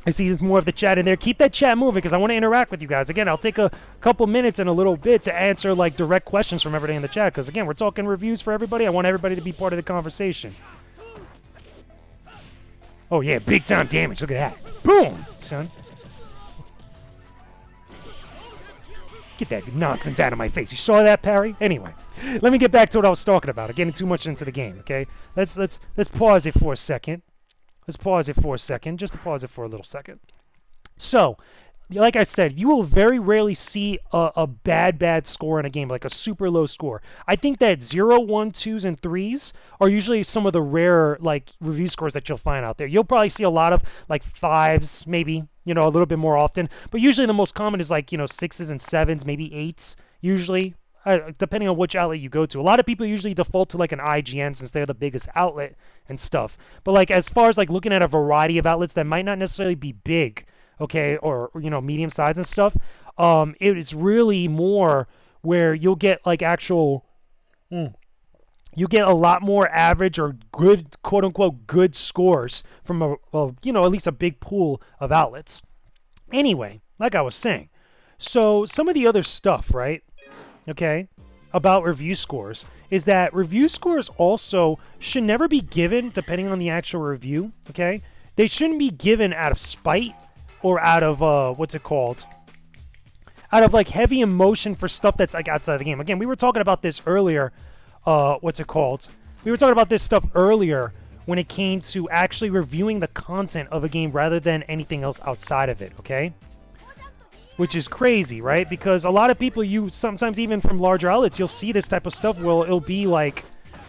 I see more of the chat in there. Keep that chat moving because I want to interact with you guys. Again, I'll take a couple minutes in a little bit to answer like direct questions from everybody in the chat because again, we're talking reviews for everybody. I want everybody to be part of the conversation. Oh yeah, big time damage. Look at that. Boom, son. Get that nonsense out of my face. You saw that, parry? Anyway, let me get back to what I was talking about. I'm getting too much into the game, okay? Let's pause it for a second. Let's pause it for a second, just to pause it for a little second. So, like I said, you will very rarely see a bad score in a game, like a super low score. I think that 0, 1, 2s, and 3s are usually some of the rare like review scores that you'll find out there. You'll probably see a lot of like 5s, maybe, you know, a little bit more often. But usually the most common is like, you know, 6s and 7s, maybe 8s, usually. Depending on which outlet you go to. A lot of people usually default to like an IGN since they're the biggest outlet and stuff. But like as far as like looking at a variety of outlets that might not necessarily be big, okay, or you know, medium size and stuff, it is really more where you'll get like actual, you get a lot more average or good, quote unquote, good scores from a, well, you know, at least a big pool of outlets. Anyway, like I was saying, so some of the other stuff, right? Okay, about review scores is that review scores also should never be given depending on the actual review, okay? They shouldn't be given out of spite or out of, what's it called? Out of, like, heavy emotion for stuff that's, like, outside the game. Again, we were talking about this earlier, what's it called? We were talking about this stuff earlier when it came to actually reviewing the content of a game rather than anything else outside of it, okay? Which is crazy, right? Because a lot of people, you sometimes even from larger outlets, you'll see this type of stuff where it'll be like,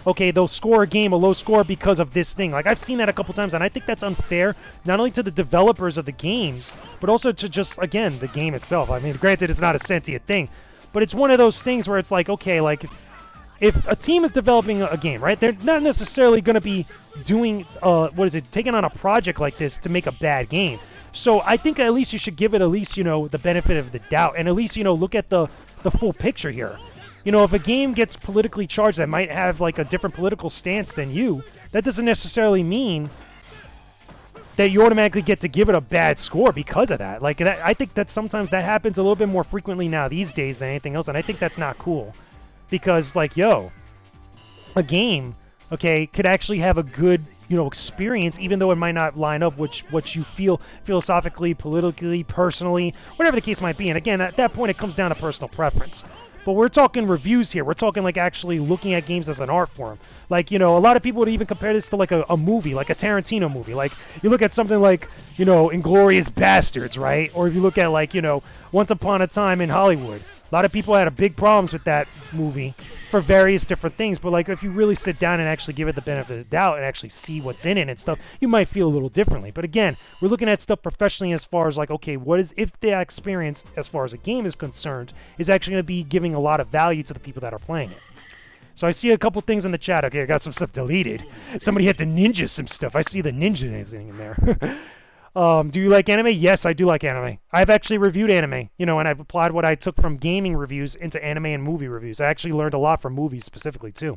okay, they'll score a game a low score because of this thing. Like, I've seen that a couple times, and I think that's unfair, not only to the developers of the games, but also to just, again, the game itself. I mean, granted, it's not a sentient thing, but it's one of those things where it's like, okay, like, if a team is developing a game, right, they're not necessarily going to be doing, taking on a project like this to make a bad game. So I think at least you should give it at least, you know, the benefit of the doubt, and at least, you know, look at the full picture here. You know, if a game gets politically charged that might have, like, a different political stance than you, that doesn't necessarily mean that you automatically get to give it a bad score because of that. Like, that, I think that sometimes that happens a little bit more frequently now these days than anything else, and I think that's not cool. Because, like, yo, a game, okay, could actually have a good, you know, experience, even though it might not line up with what you feel philosophically, politically, personally, whatever the case might be. And again, at that point, it comes down to personal preference. But we're talking reviews here. We're talking, like, actually looking at games as an art form. Like, you know, a lot of people would even compare this to, like, a movie, like a Tarantino movie. Like, you look at something like, you know, Inglourious Bastards, right? Or if you look at, like, you know, Once Upon a Time in Hollywood. A lot of people had a big problems with that movie for various different things, but like if you really sit down and actually give it the benefit of the doubt and actually see what's in it and stuff, you might feel a little differently. But again, we're looking at stuff professionally as far as like, okay, what is, if the experience as far as a game is concerned is actually going to be giving a lot of value to the people that are playing it. So I see a couple things in the chat. Okay, I got some stuff deleted. Somebody had to ninja some stuff. I see the ninja in there. Do you like anime? Yes, I do like anime. I've actually reviewed anime, you know, and I've applied what I took from gaming reviews into anime and movie reviews. I actually learned a lot from movies specifically, too.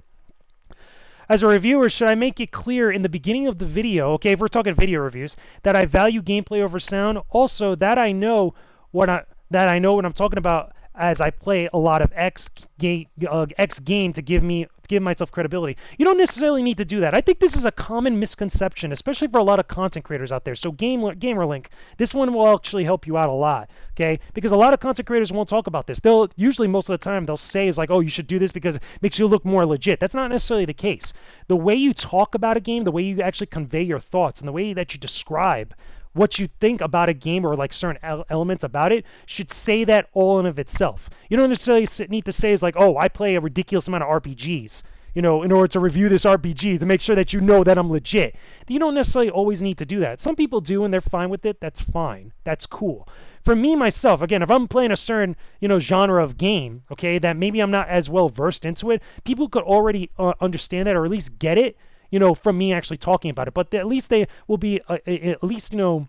As a reviewer, should I make it clear in the beginning of the video, okay, if we're talking video reviews, that I value gameplay over sound? Also, that I know what I'm talking about as I play a lot of X game to give myself credibility. You don't necessarily need to do that. I think this is a common misconception, especially for a lot of content creators out there. So GamerLink, this one will actually help you out a lot, okay? Because a lot of content creators won't talk about this. They'll usually, most of the time, they'll say is like, oh, you should do this because it makes you look more legit. That's not necessarily the case. The way you talk about a game, the way you actually convey your thoughts, and the way that you describe what you think about a game or like certain elements about it should say that all in of itself. You don't necessarily need to say is like, oh, I play a ridiculous amount of RPGs, you know, in order to review this RPG to make sure that you know that I'm legit. You don't necessarily always need to do that. Some people do and they're fine with it. That's fine. That's cool. For me, myself, again, if I'm playing a certain, you know, genre of game, okay, that maybe I'm not as well versed into it, people could already understand that or at least get it, you know, from me actually talking about it. But at least they will be, at least, you know,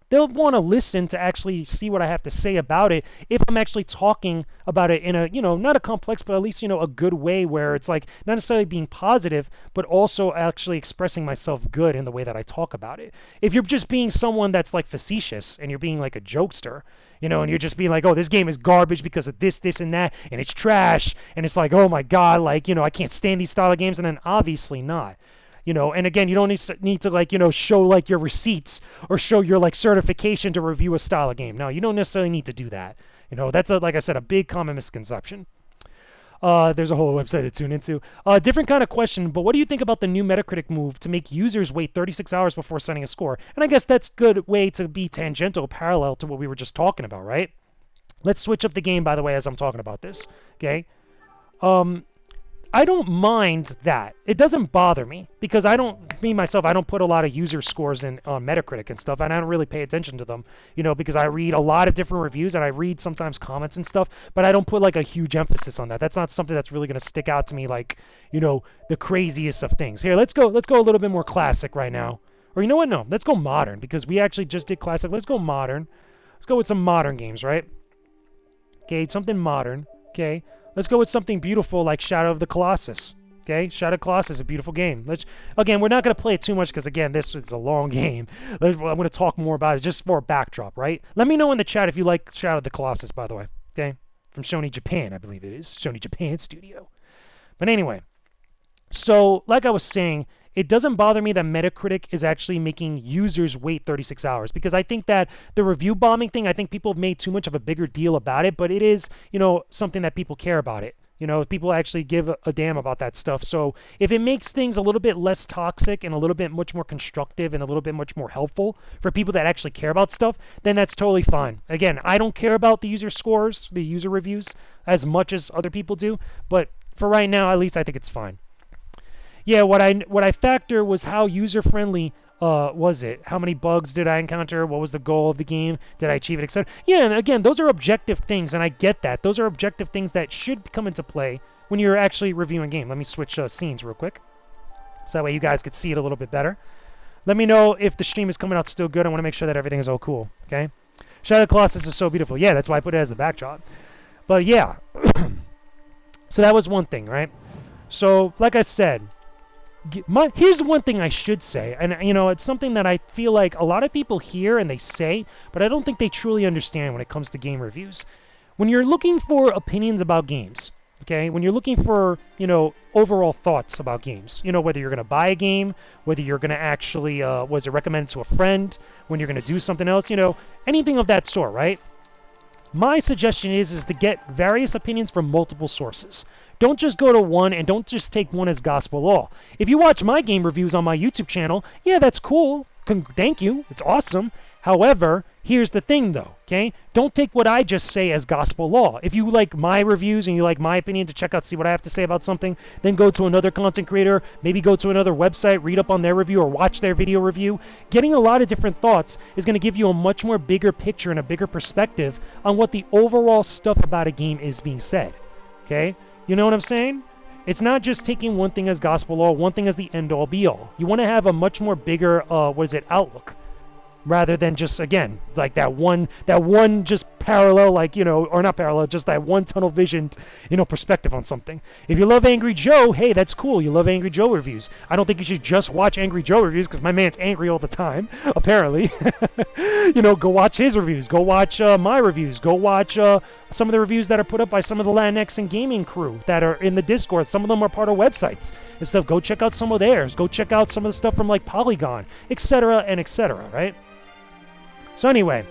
they'll want to listen to actually see what I have to say about it if I'm actually talking about it in a, you know, not a complex, but at least, you know, a good way where it's like not necessarily being positive, but also actually expressing myself good in the way that I talk about it. If you're just being someone that's like facetious and you're being like a jokester, you know, and you're just being like, oh, this game is garbage because of this, and that, and it's trash, and it's like, oh my God, like, you know, I can't stand these style of games, and then obviously not. You know, and again, you don't need to like, you know, show like your receipts or show your like certification to review a style of game. No, you don't necessarily need to do that. You know, that's like I said, a big common misconception. There's a whole website to tune into. Different kind of question, but what do you think about the new Metacritic move to make users wait 36 hours before setting a score? And I guess that's a good way to be tangential, parallel to what we were just talking about, right? Let's switch up the game, by the way, as I'm talking about this. Okay. I don't mind that. It doesn't bother me because I don't put a lot of user scores in on Metacritic and stuff, and I don't really pay attention to them, you know, because I read a lot of different reviews and I read sometimes comments and stuff, but I don't put like a huge emphasis on that. That's not something that's really going to stick out to me like, you know, the craziest of things. Here, let's go a little bit more classic right now. Or you know what? No, let's go modern because we actually just did classic. Let's go modern. Let's go with some modern games, right? Okay, something modern. Okay. Let's go with something beautiful like Shadow of the Colossus. Okay, Shadow of the Colossus is a beautiful game. Again, we're not going to play it too much because, again, this is a long game. I'm going to talk more about it just for a backdrop, right? Let me know in the chat if you like Shadow of the Colossus, by the way. Okay, from Sony Japan, I believe it is. Sony Japan Studio. But anyway, so like I was saying, it doesn't bother me that Metacritic is actually making users wait 36 hours because I think that the review bombing thing, I think people have made too much of a bigger deal about it, but it is, you know, something that people care about it. You know, people actually give a damn about that stuff. So if it makes things a little bit less toxic and a little bit much more constructive and a little bit much more helpful for people that actually care about stuff, then that's totally fine. Again, I don't care about the user scores, the user reviews, as much as other people do, but for right now, at least I think it's fine. Yeah, what I factor was how user-friendly was it? How many bugs did I encounter? What was the goal of the game? Did I achieve it, etc.? Yeah, and again, those are objective things, and I get that. Those are objective things that should come into play when you're actually reviewing a game. Let me switch scenes real quick, so that way you guys could see it a little bit better. Let me know if the stream is coming out still good. I want to make sure that everything is all cool, okay? Shadow of the Colossus is so beautiful. Yeah, that's why I put it as the backdrop. But yeah, so that was one thing, right? So, like I said, here's one thing I should say, and you know, it's something that I feel like a lot of people hear and they say, but I don't think they truly understand when it comes to game reviews. When you're looking for opinions about games, okay, when you're looking for, you know, overall thoughts about games, you know, whether you're going to buy a game, whether you're going to actually, was it recommended to a friend, when you're going to do something else, you know, anything of that sort, right? My suggestion is to get various opinions from multiple sources. Don't just go to one and don't just take one as gospel law. If you watch my game reviews on my YouTube channel, yeah, that's cool. Thank you. It's awesome. However, here's the thing though, okay? Don't take what I just say as gospel law. If you like my reviews and you like my opinion to check out, see what I have to say about something, then go to another content creator, maybe go to another website, read up on their review or watch their video review. Getting a lot of different thoughts is going to give you a much more bigger picture and a bigger perspective on what the overall stuff about a game is being said, okay? You know what I'm saying? It's not just taking one thing as gospel law, one thing as the end-all be-all. You want to have a much more bigger, outlook, rather than just, again, like that one just parallel, like, you know, or not parallel, just that one tunnel visioned, you know, perspective on something. If you love Angry Joe, hey, that's cool. You love Angry Joe reviews. I don't think you should just watch Angry Joe reviews because my man's angry all the time, apparently. You know, go watch his reviews. Go watch my reviews. Go watch some of the reviews that are put up by some of the LatinxInGaming crew that are in the Discord. Some of them are part of websites and stuff. Go check out some of theirs. Go check out some of the stuff from like Polygon, etc. and etc. Right? So anyway,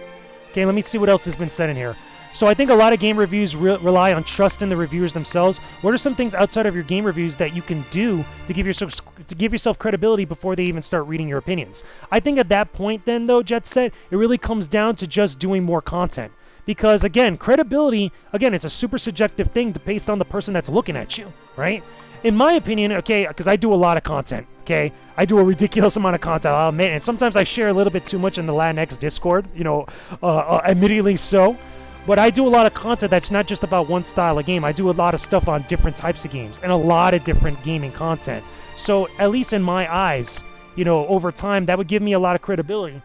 okay, let me see what else has been said in here. So I think a lot of game reviews rely on trust in the reviewers themselves. What are some things outside of your game reviews that you can do to give yourself credibility before they even start reading your opinions? I think at that point then, though, Jet Set, it really comes down to just doing more content. Because, again, credibility, again, it's a super subjective thing based on the person that's looking at you, right? In my opinion, okay, because I do a lot of content, okay? I do a ridiculous amount of content, I'll admit, and sometimes I share a little bit too much in the Latinx Discord, you know, admittedly so. But I do a lot of content that's not just about one style of game. I do a lot of stuff on different types of games and a lot of different gaming content. So, at least in my eyes, you know, over time, that would give me a lot of credibility.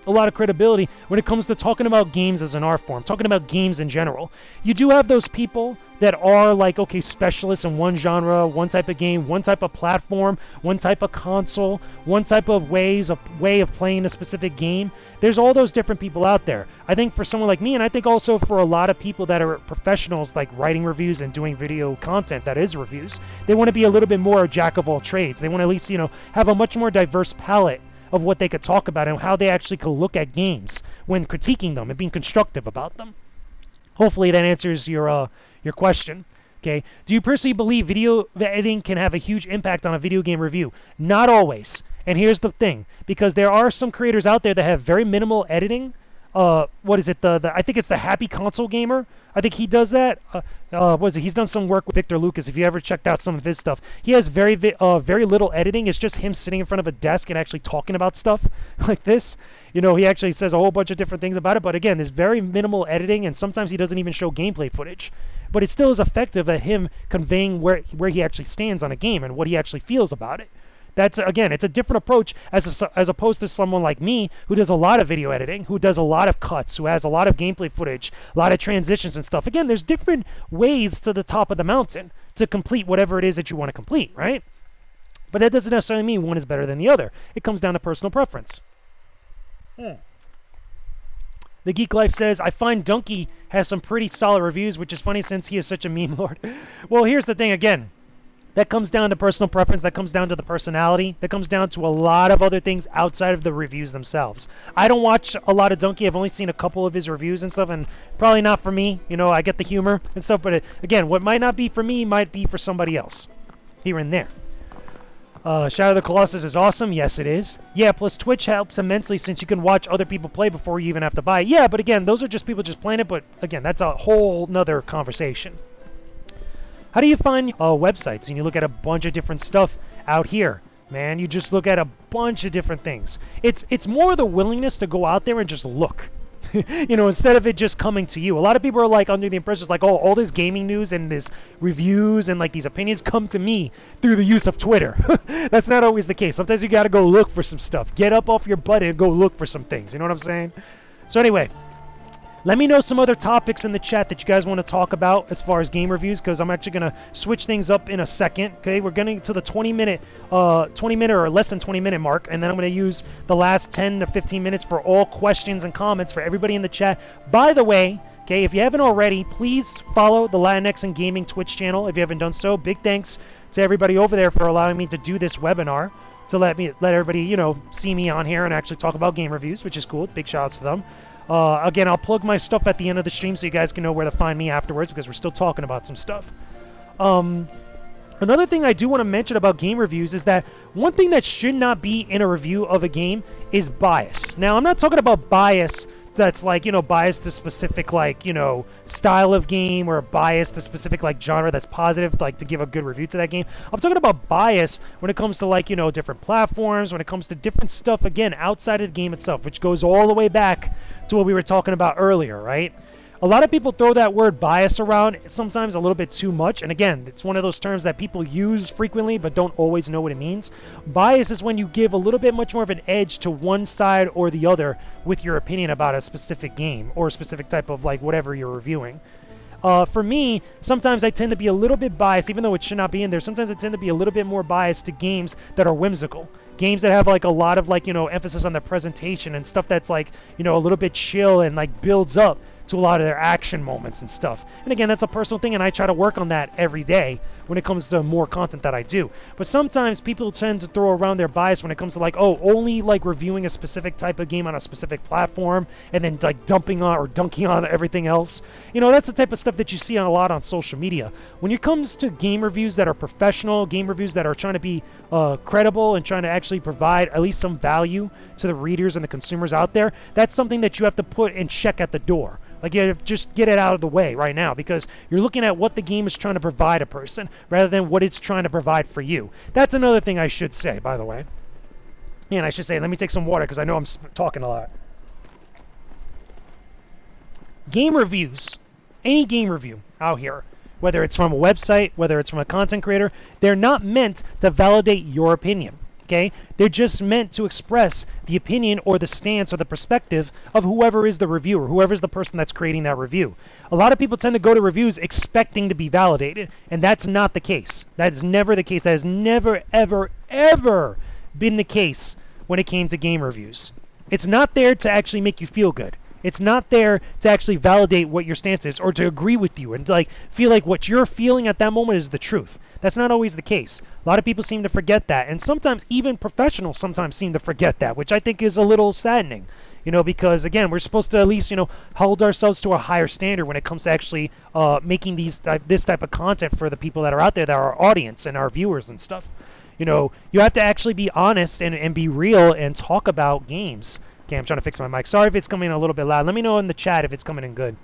A lot of credibility when it comes to talking about games as an art form, talking about games in general. You do have those people that are like, okay, specialists in one genre, one type of game, one type of platform, one type of console, one type of way of playing a specific game. There's all those different people out there. I think for someone like me, and I think also for a lot of people that are professionals, like writing reviews and doing video content that is reviews, they want to be a little bit more a jack of all trades. They want to at least, you know, have a much more diverse palette of what they could talk about and how they actually could look at games when critiquing them and being constructive about them. Hopefully that answers your question. Okay. Do you personally believe video editing can have a huge impact on a video game review? Not always. And here's the thing, because there are some creators out there that have very minimal editing. What is it? I think it's the Happy Console Gamer. I think he does that. What is it? He's done some work with Victor Lucas. If you ever checked out some of his stuff, he has very little editing. It's just him sitting in front of a desk and actually talking about stuff like this. You know, he actually says a whole bunch of different things about it. But again, there's very minimal editing, and sometimes he doesn't even show gameplay footage. But it still is effective at him conveying where he actually stands on a game and what he actually feels about it. That's, again, it's a different approach as opposed to someone like me who does a lot of video editing, who does a lot of cuts, who has a lot of gameplay footage, a lot of transitions and stuff. Again, there's different ways to the top of the mountain to complete whatever it is that you want to complete, right? But that doesn't necessarily mean one is better than the other. It comes down to personal preference. The Geek Life says, I find Donkey has some pretty solid reviews, which is funny since he is such a meme lord. Well, here's the thing again. That comes down to personal preference. That comes down to the personality. That comes down to a lot of other things outside of the reviews themselves. I don't watch a lot of Donkey. I've only seen a couple of his reviews and stuff, and probably not for me. You know, I get the humor and stuff, but again, what might not be for me might be for somebody else. Here and there. Shadow of the Colossus is awesome. Yes, it is. Yeah, plus Twitch helps immensely since you can watch other people play before you even have to buy it. Yeah, but again, those are just people just playing it, but again, that's a whole nother conversation. How do you find websites and you look at a bunch of different stuff out here? Man, you just look at a bunch of different things. It's more the willingness to go out there and just look. You know, instead of it just coming to you. A lot of people are like under the impression like, oh, all this gaming news and this reviews and like these opinions come to me through the use of Twitter. That's not always the case. Sometimes you got to go look for some stuff. Get up off your butt and go look for some things. You know what I'm saying? So anyway, let me know some other topics in the chat that you guys want to talk about as far as game reviews, because I'm actually going to switch things up in a second. Okay, we're getting to the 20-minute or less than 20-minute mark, and then I'm going to use the last 10 to 15 minutes for all questions and comments for everybody in the chat. By the way, okay, if you haven't already, please follow the LatinxInGaming Twitch channel if you haven't done so. Big thanks to everybody over there for allowing me to do this webinar, to let everybody, you know, see me on here and actually talk about game reviews, which is cool. Big shout outs to them. Again, I'll plug my stuff at the end of the stream so you guys can know where to find me afterwards, because we're still talking about some stuff. Another thing I do want to mention about game reviews is that one thing that should not be in a review of a game is bias. Now, I'm not talking about bias that's like, you know, bias to specific, like, you know, style of game, or bias to specific, like, genre that's positive, like, to give a good review to that game. I'm talking about bias when it comes to, like, you know, different platforms, when it comes to different stuff, again, outside of the game itself, which goes all the way back to what we were talking about earlier, right? A lot of people throw that word bias around sometimes a little bit too much. And again, it's one of those terms that people use frequently but don't always know what it means. Bias is when you give a little bit much more of an edge to one side or the other with your opinion about a specific game or a specific type of like whatever you're reviewing. For me, sometimes I tend to be a little bit biased, even though it should not be in there. Sometimes I tend to be a little bit more biased to games that are whimsical. Games that have like a lot of like, emphasis on the presentation and stuff that's like, a little bit chill and like builds up to a lot of their action moments and stuff. And again, that's a personal thing, and I try to work on that every day when it comes to more content that I do. But sometimes people tend to throw around their bias when it comes to like, only like reviewing a specific type of game on a specific platform and then like dumping on or dunking on everything else. That's the type of stuff that you see a lot on social media. When it comes to game reviews that are professional, game reviews that are trying to be credible and trying to actually provide at least some value to the readers and the consumers out there, that's something that you have to put in check at the door. Like, you just get it out of the way right now, because you're looking at what the game is trying to provide a person rather than what it's trying to provide for you. That's another thing I should say, by the way. And I should say, let me take some water because I know I'm talking a lot. Game reviews, any game review out here, whether it's from a website, whether it's from a content creator, they're not meant to validate your opinion. Okay? They're just meant to express the opinion or the stance or the perspective of whoever is the reviewer, whoever's the person that's creating that review. A lot of people tend to go to reviews expecting to be validated, and that's not the case. That is never the case. That has never, ever, ever been the case when it came to game reviews. It's not there to actually make you feel good. It's not there to actually validate what your stance is or to agree with you and to like feel like what you're feeling at that moment is the truth. That's not always the case. A lot of people seem to forget that, and sometimes even professionals sometimes seem to forget that, which I think is a little saddening. Because again, we're supposed to at least, hold ourselves to a higher standard when it comes to actually making this type of content for the people that are out there, that are our audience and our viewers and stuff. You have to actually be honest and be real and talk about games. Okay, I'm trying to fix my mic. Sorry if it's coming in a little bit loud. Let me know in the chat if it's coming in good.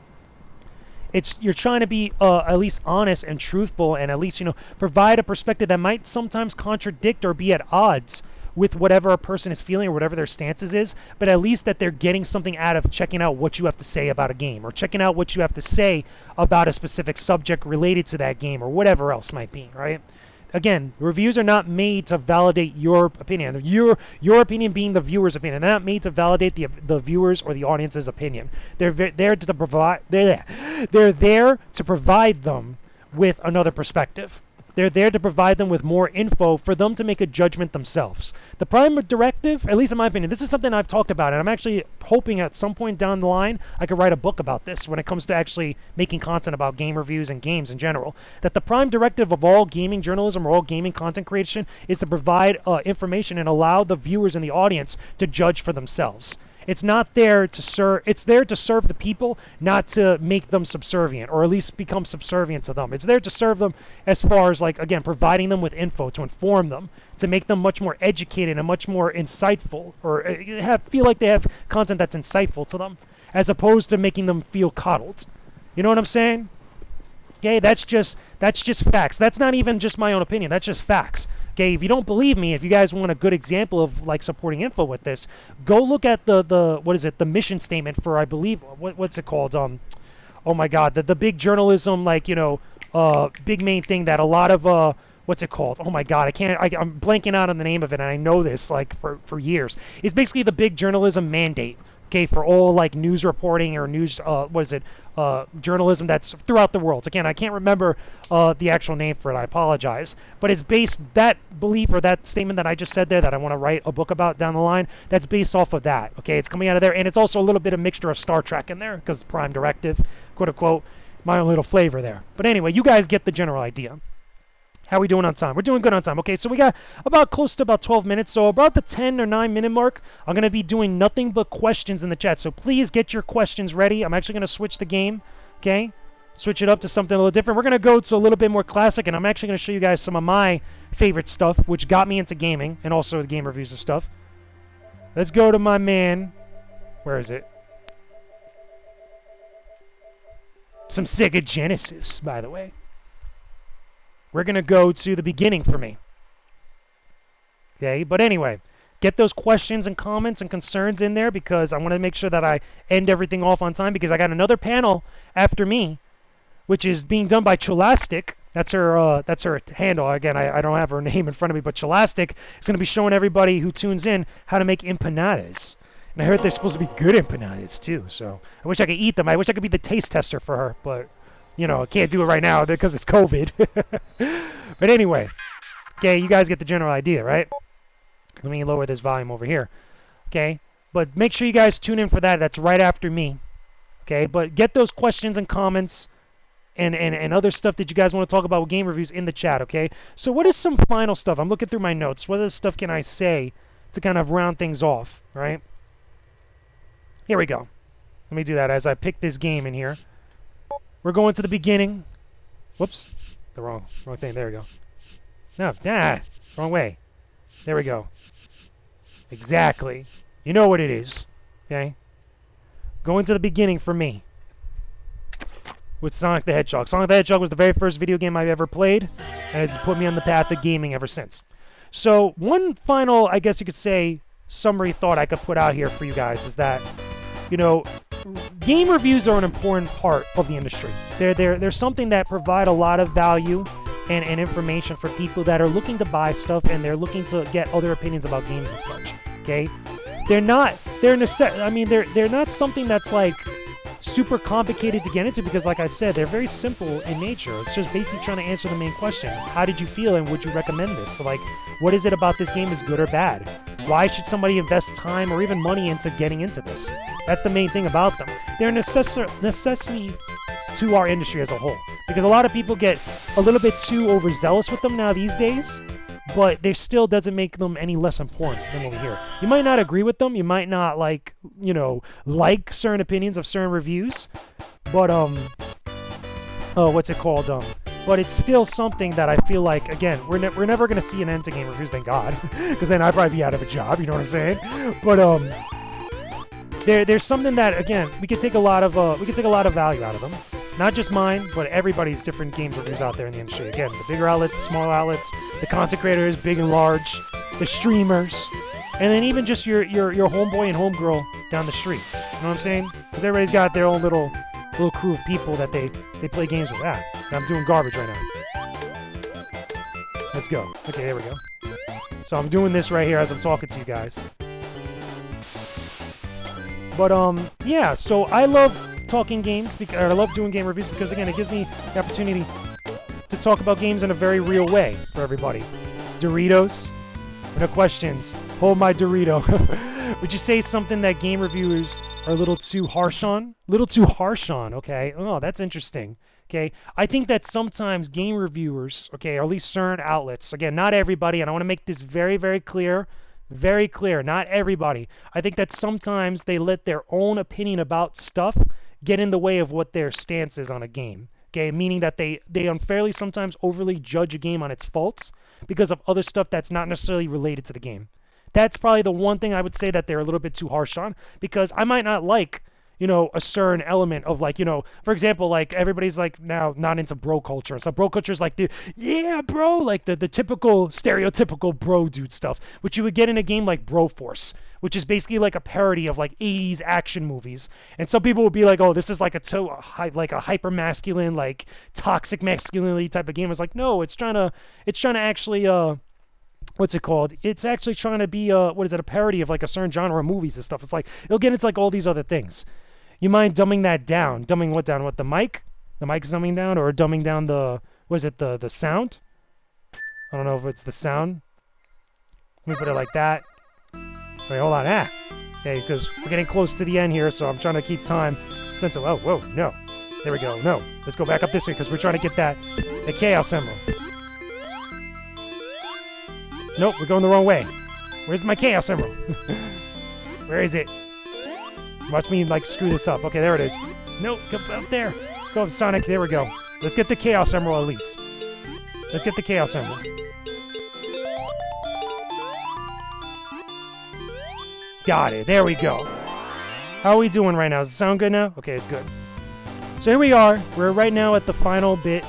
You're trying to be at least honest and truthful, and at least provide a perspective that might sometimes contradict or be at odds with whatever a person is feeling or whatever their stances is, but at least that they're getting something out of checking out what you have to say about a game, or checking out what you have to say about a specific subject related to that game, or whatever else might be, right? Again, reviews are not made to validate your opinion. Your opinion being the viewer's opinion. They're not made to validate the viewers or the audience's opinion. They're there to provide. They're there to provide them with another perspective. They're there to provide them with more info for them to make a judgment themselves. The prime directive, at least in my opinion, this is something I've talked about, and I'm actually hoping at some point down the line I could write a book about this when it comes to actually making content about game reviews and games in general. That the prime directive of all gaming journalism or all gaming content creation is to provide information and allow the viewers and the audience to judge for themselves. It's not there to serve. It's there to serve the people, not to make them subservient, or at least become subservient to them. It's there to serve them as far as, like, again, providing them with info to inform them, to make them much more educated and much more insightful, or feel like they have content that's insightful to them, as opposed to making them feel coddled. You know what I'm saying? Okay, that's just facts. That's not even just my own opinion. That's just facts. Okay, if you don't believe me, if you guys want a good example of like supporting info with this, go look at the what is it? The mission statement for, I believe, what's it called? Oh my God, the big journalism, like, big main thing that a lot of what's it called? Oh my God, I'm blanking out on the name of it, and I know this like for years. It's basically the big journalism mandate. Okay, for all like news reporting or news, journalism that's throughout the world. Again, I can't remember the actual name for it. I apologize. But it's based, that belief or that statement that I just said there that I want to write a book about down the line, that's based off of that. Okay, it's coming out of there. And it's also a little bit of mixture of Star Trek in there because Prime Directive, quote unquote, my own little flavor there. But anyway, you guys get the general idea. How are we doing on time? We're doing good on time. Okay, so we got close to about 12 minutes. So about the 10 or 9 minute mark, I'm going to be doing nothing but questions in the chat. So please get your questions ready. I'm actually going to switch the game. Okay, switch it up to something a little different. We're going to go to a little bit more classic, and I'm actually going to show you guys some of my favorite stuff, which got me into gaming, and also the game reviews and stuff. Let's go to my man. Where is it? Some Sega Genesis, by the way. We're going to go to the beginning for me. Okay, but anyway, Get those questions and comments and concerns in there because I want to make sure that I end everything off on time because I got another panel after me, which is being done by Cholastic. That's her handle. Again, I don't have her name in front of me, but Cholastic is going to be showing everybody who tunes in how to make empanadas. And I heard they're supposed to be good empanadas too, so I wish I could eat them. I wish I could be the taste tester for her, but, you know, I can't do it right now because it's COVID. But anyway, okay, you guys get the general idea, right? Let me lower this volume over here, okay? But make sure you guys tune in for that. That's right after me, okay? But get those questions and comments and other stuff that you guys want to talk about with game reviews in the chat, okay? So what is some final stuff? I'm looking through my notes. What other stuff can I say to kind of round things off, right? Here we go. Let me do that as I pick this game in here. We're going to the beginning. Whoops. The wrong thing. There we go. No, wrong way. There we go. Exactly. You know what it is, okay? Going to the beginning for me. With Sonic the Hedgehog. Sonic the Hedgehog was the very first video game I've ever played, and it's put me on the path of gaming ever since. So, one final, I guess you could say, summary thought I could put out here for you guys is that, you know, game reviews are an important part of the industry. They're something that provide a lot of value and information for people that are looking to buy stuff and they're looking to get other opinions about games and such. Okay? They're not something that's like super complicated to get into because, like I said, they're very simple in nature. It's just basically trying to answer the main question. How did you feel and would you recommend this? So, like, what is it about this game is good or bad? Why should somebody invest time or even money into getting into this? That's the main thing about them. They're a necessity to our industry as a whole. Because a lot of people get a little bit too overzealous with them now these days, but they still doesn't make them any less important than over here. You might not agree with them, you might not like certain opinions of certain reviews, but but it's still something that I feel like, again, we're never going to see an end to game reviews, thank God, because then I'd probably be out of a job, you know what I'm saying? But there's something that, again, we could take a lot of value out of them. Not just mine, but everybody's different game reviews out there in the industry. Again, the bigger outlets, the smaller outlets, the content creators, big and large, the streamers, and then even just your homeboy and homegirl down the street. You know what I'm saying? Because everybody's got their own little crew of people that they play games with. I'm doing garbage right now. Let's go. Okay, there we go. So I'm doing this right here as I'm talking to you guys. But yeah. So I love talking games, I love doing game reviews because, again, it gives me the opportunity to talk about games in a very real way for everybody. Doritos, no questions. Hold my Dorito. Would you say something that game reviewers are a little too harsh on? Okay. Oh, that's interesting. Okay. I think that sometimes game reviewers, okay, or at least certain outlets, again, not everybody, and I want to make this very, very clear. Very clear. Not everybody. I think that sometimes they let their own opinion about stuff get in the way of what their stance is on a game. Okay, meaning that they unfairly sometimes overly judge a game on its faults because of other stuff that's not necessarily related to the game. That's probably the one thing I would say that they're a little bit too harsh on, because I might not like, a certain element of, like, for example, like, everybody's like now not into bro culture. So bro culture is like yeah, bro, like the typical stereotypical bro dude stuff, which you would get in a game like Broforce, which is basically like a parody of like 80s action movies. And some people would be like, oh, this is like a hyper masculine, like toxic masculinity type of game. It's like, no, it's trying to actually what's it called? It's actually trying to be a parody of like a certain genre of movies and stuff. It's like it'll get into like all these other things. You mind dumbing that down? Dumbing what down? What, the mic? The mic's dumbing down, or dumbing down the sound? I don't know if it's the sound. Let me put it like that. Wait, hold on. Okay, because we're getting close to the end here, so I'm trying to keep time. Oh, whoa, no. There we go. No, let's go back up this way because we're trying to get the Chaos Emerald. Nope, we're going the wrong way. Where's my Chaos Emerald? Where is it? Watch me, like, screw this up. Okay, there it is. Nope, go up there. Go, Sonic. There we go. Let's get the Chaos Emerald at least. Let's get the Chaos Emerald. Got it. There we go. How are we doing right now? Does it sound good now? Okay, it's good. So here we are. We're right now at the final bit,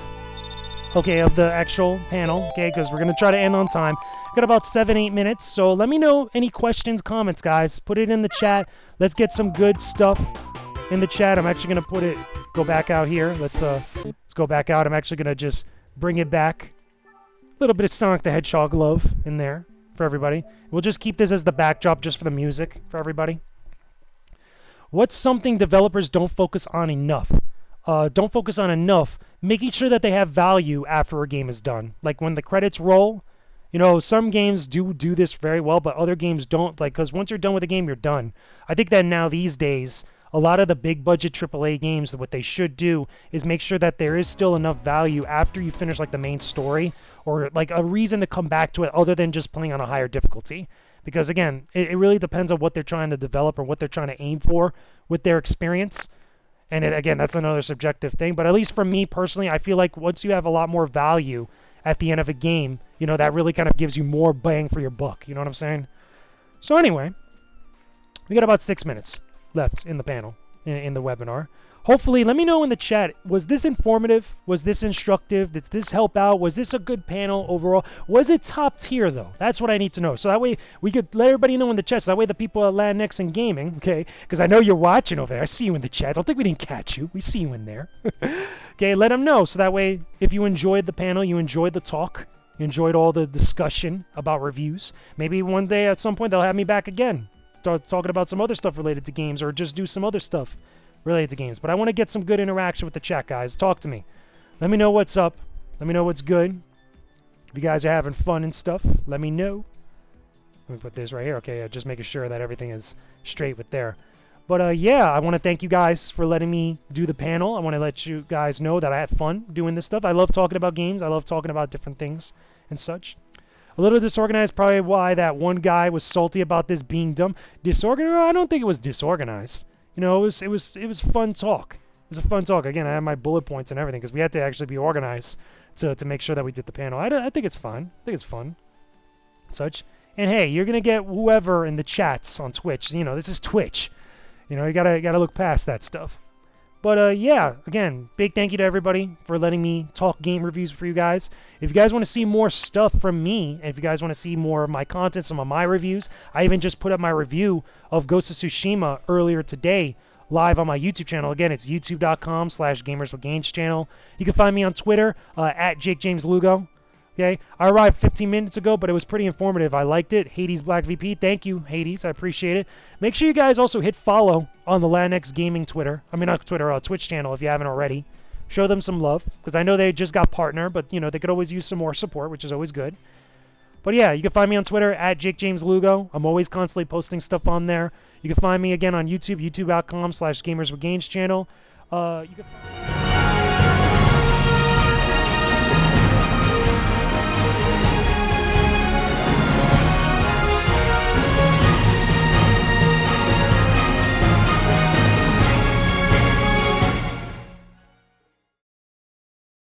okay, of the actual panel, okay, because we're going to try to end on time. Got about 7-8 minutes, so let me know any questions, comments, guys. Put it in the chat. Let's get some good stuff in the chat. I'm actually gonna go back out here. Let's go back out. I'm actually gonna just bring it back. A little bit of Sonic the Hedgehog love in there for everybody. We'll just keep this as the backdrop just for the music for everybody. What's something developers don't focus on enough? Making sure that they have value after a game is done. Like when the credits roll, you know, some games do this very well, but other games don't. Like, because once you're done with a game, you're done. I think that now these days, a lot of the big budget AAA games, what they should do is make sure that there is still enough value after you finish like the main story, or like a reason to come back to it other than just playing on a higher difficulty. Because again, it really depends on what they're trying to develop or what they're trying to aim for with their experience. And again, that's another subjective thing. But at least for me personally, I feel like once you have a lot more value at the end of a game, you know, that really kind of gives you more bang for your buck. You know what I'm saying? So anyway, we got about 6 minutes left in the panel, in the webinar. Hopefully, let me know in the chat, was this informative? Was this instructive? Did this help out? Was this a good panel overall? Was it top tier, though? That's what I need to know. So that way, we could let everybody know in the chat. So that way, the people at LatinxInGaming, okay, because I know you're watching over there. I see you in the chat. I don't think we didn't catch you. We see you in there. Okay, let them know. So that way, if you enjoyed the panel, you enjoyed the talk, you enjoyed all the discussion about reviews, maybe one day at some point they'll have me back again, start talking about some other stuff related to games, or just do some other stuff related to games. But I want to get some good interaction with the chat, guys. Talk to me. Let me know what's up. Let me know what's good. If you guys are having fun and stuff, let me know. Let me put this right here. Okay, just making sure that everything is straight with there. But yeah, I want to thank you guys for letting me do the panel. I want to let you guys know that I had fun doing this stuff. I love talking about games. I love talking about different things and such. A little disorganized, probably why that one guy was salty about this being dumb. Disorganized? I don't think it was disorganized. You know, it was fun talk. It was a fun talk. Again, I had my bullet points and everything because we had to actually be organized to make sure that we did the panel. I think it's fun. I think it's fun. Such. And hey, you're gonna get whoever in the chats on Twitch. You know, this is Twitch. You know, you gotta look past that stuff. But yeah, again, big thank you to everybody for letting me talk game reviews for you guys. If you guys want to see more stuff from me, and if you guys want to see more of my content, some of my reviews, I even just put up my review of Ghost of Tsushima earlier today, live on my YouTube channel. Again, it's youtube.com/GamersWithGains channel. You can find me on Twitter, at JakeJamesLugo. Okay, I arrived 15 minutes ago, but it was pretty informative. I liked it. Hades Black VP, thank you, Hades. I appreciate it. Make sure you guys also hit follow on the LatinxGaming Twitch channel if you haven't already. Show them some love, because I know they just got partner, but you know they could always use some more support, which is always good. But yeah, you can find me on Twitter at JakeJamesLugo. I'm always constantly posting stuff on there. You can find me again on YouTube, youtube.com/GamersWithGains channel. You can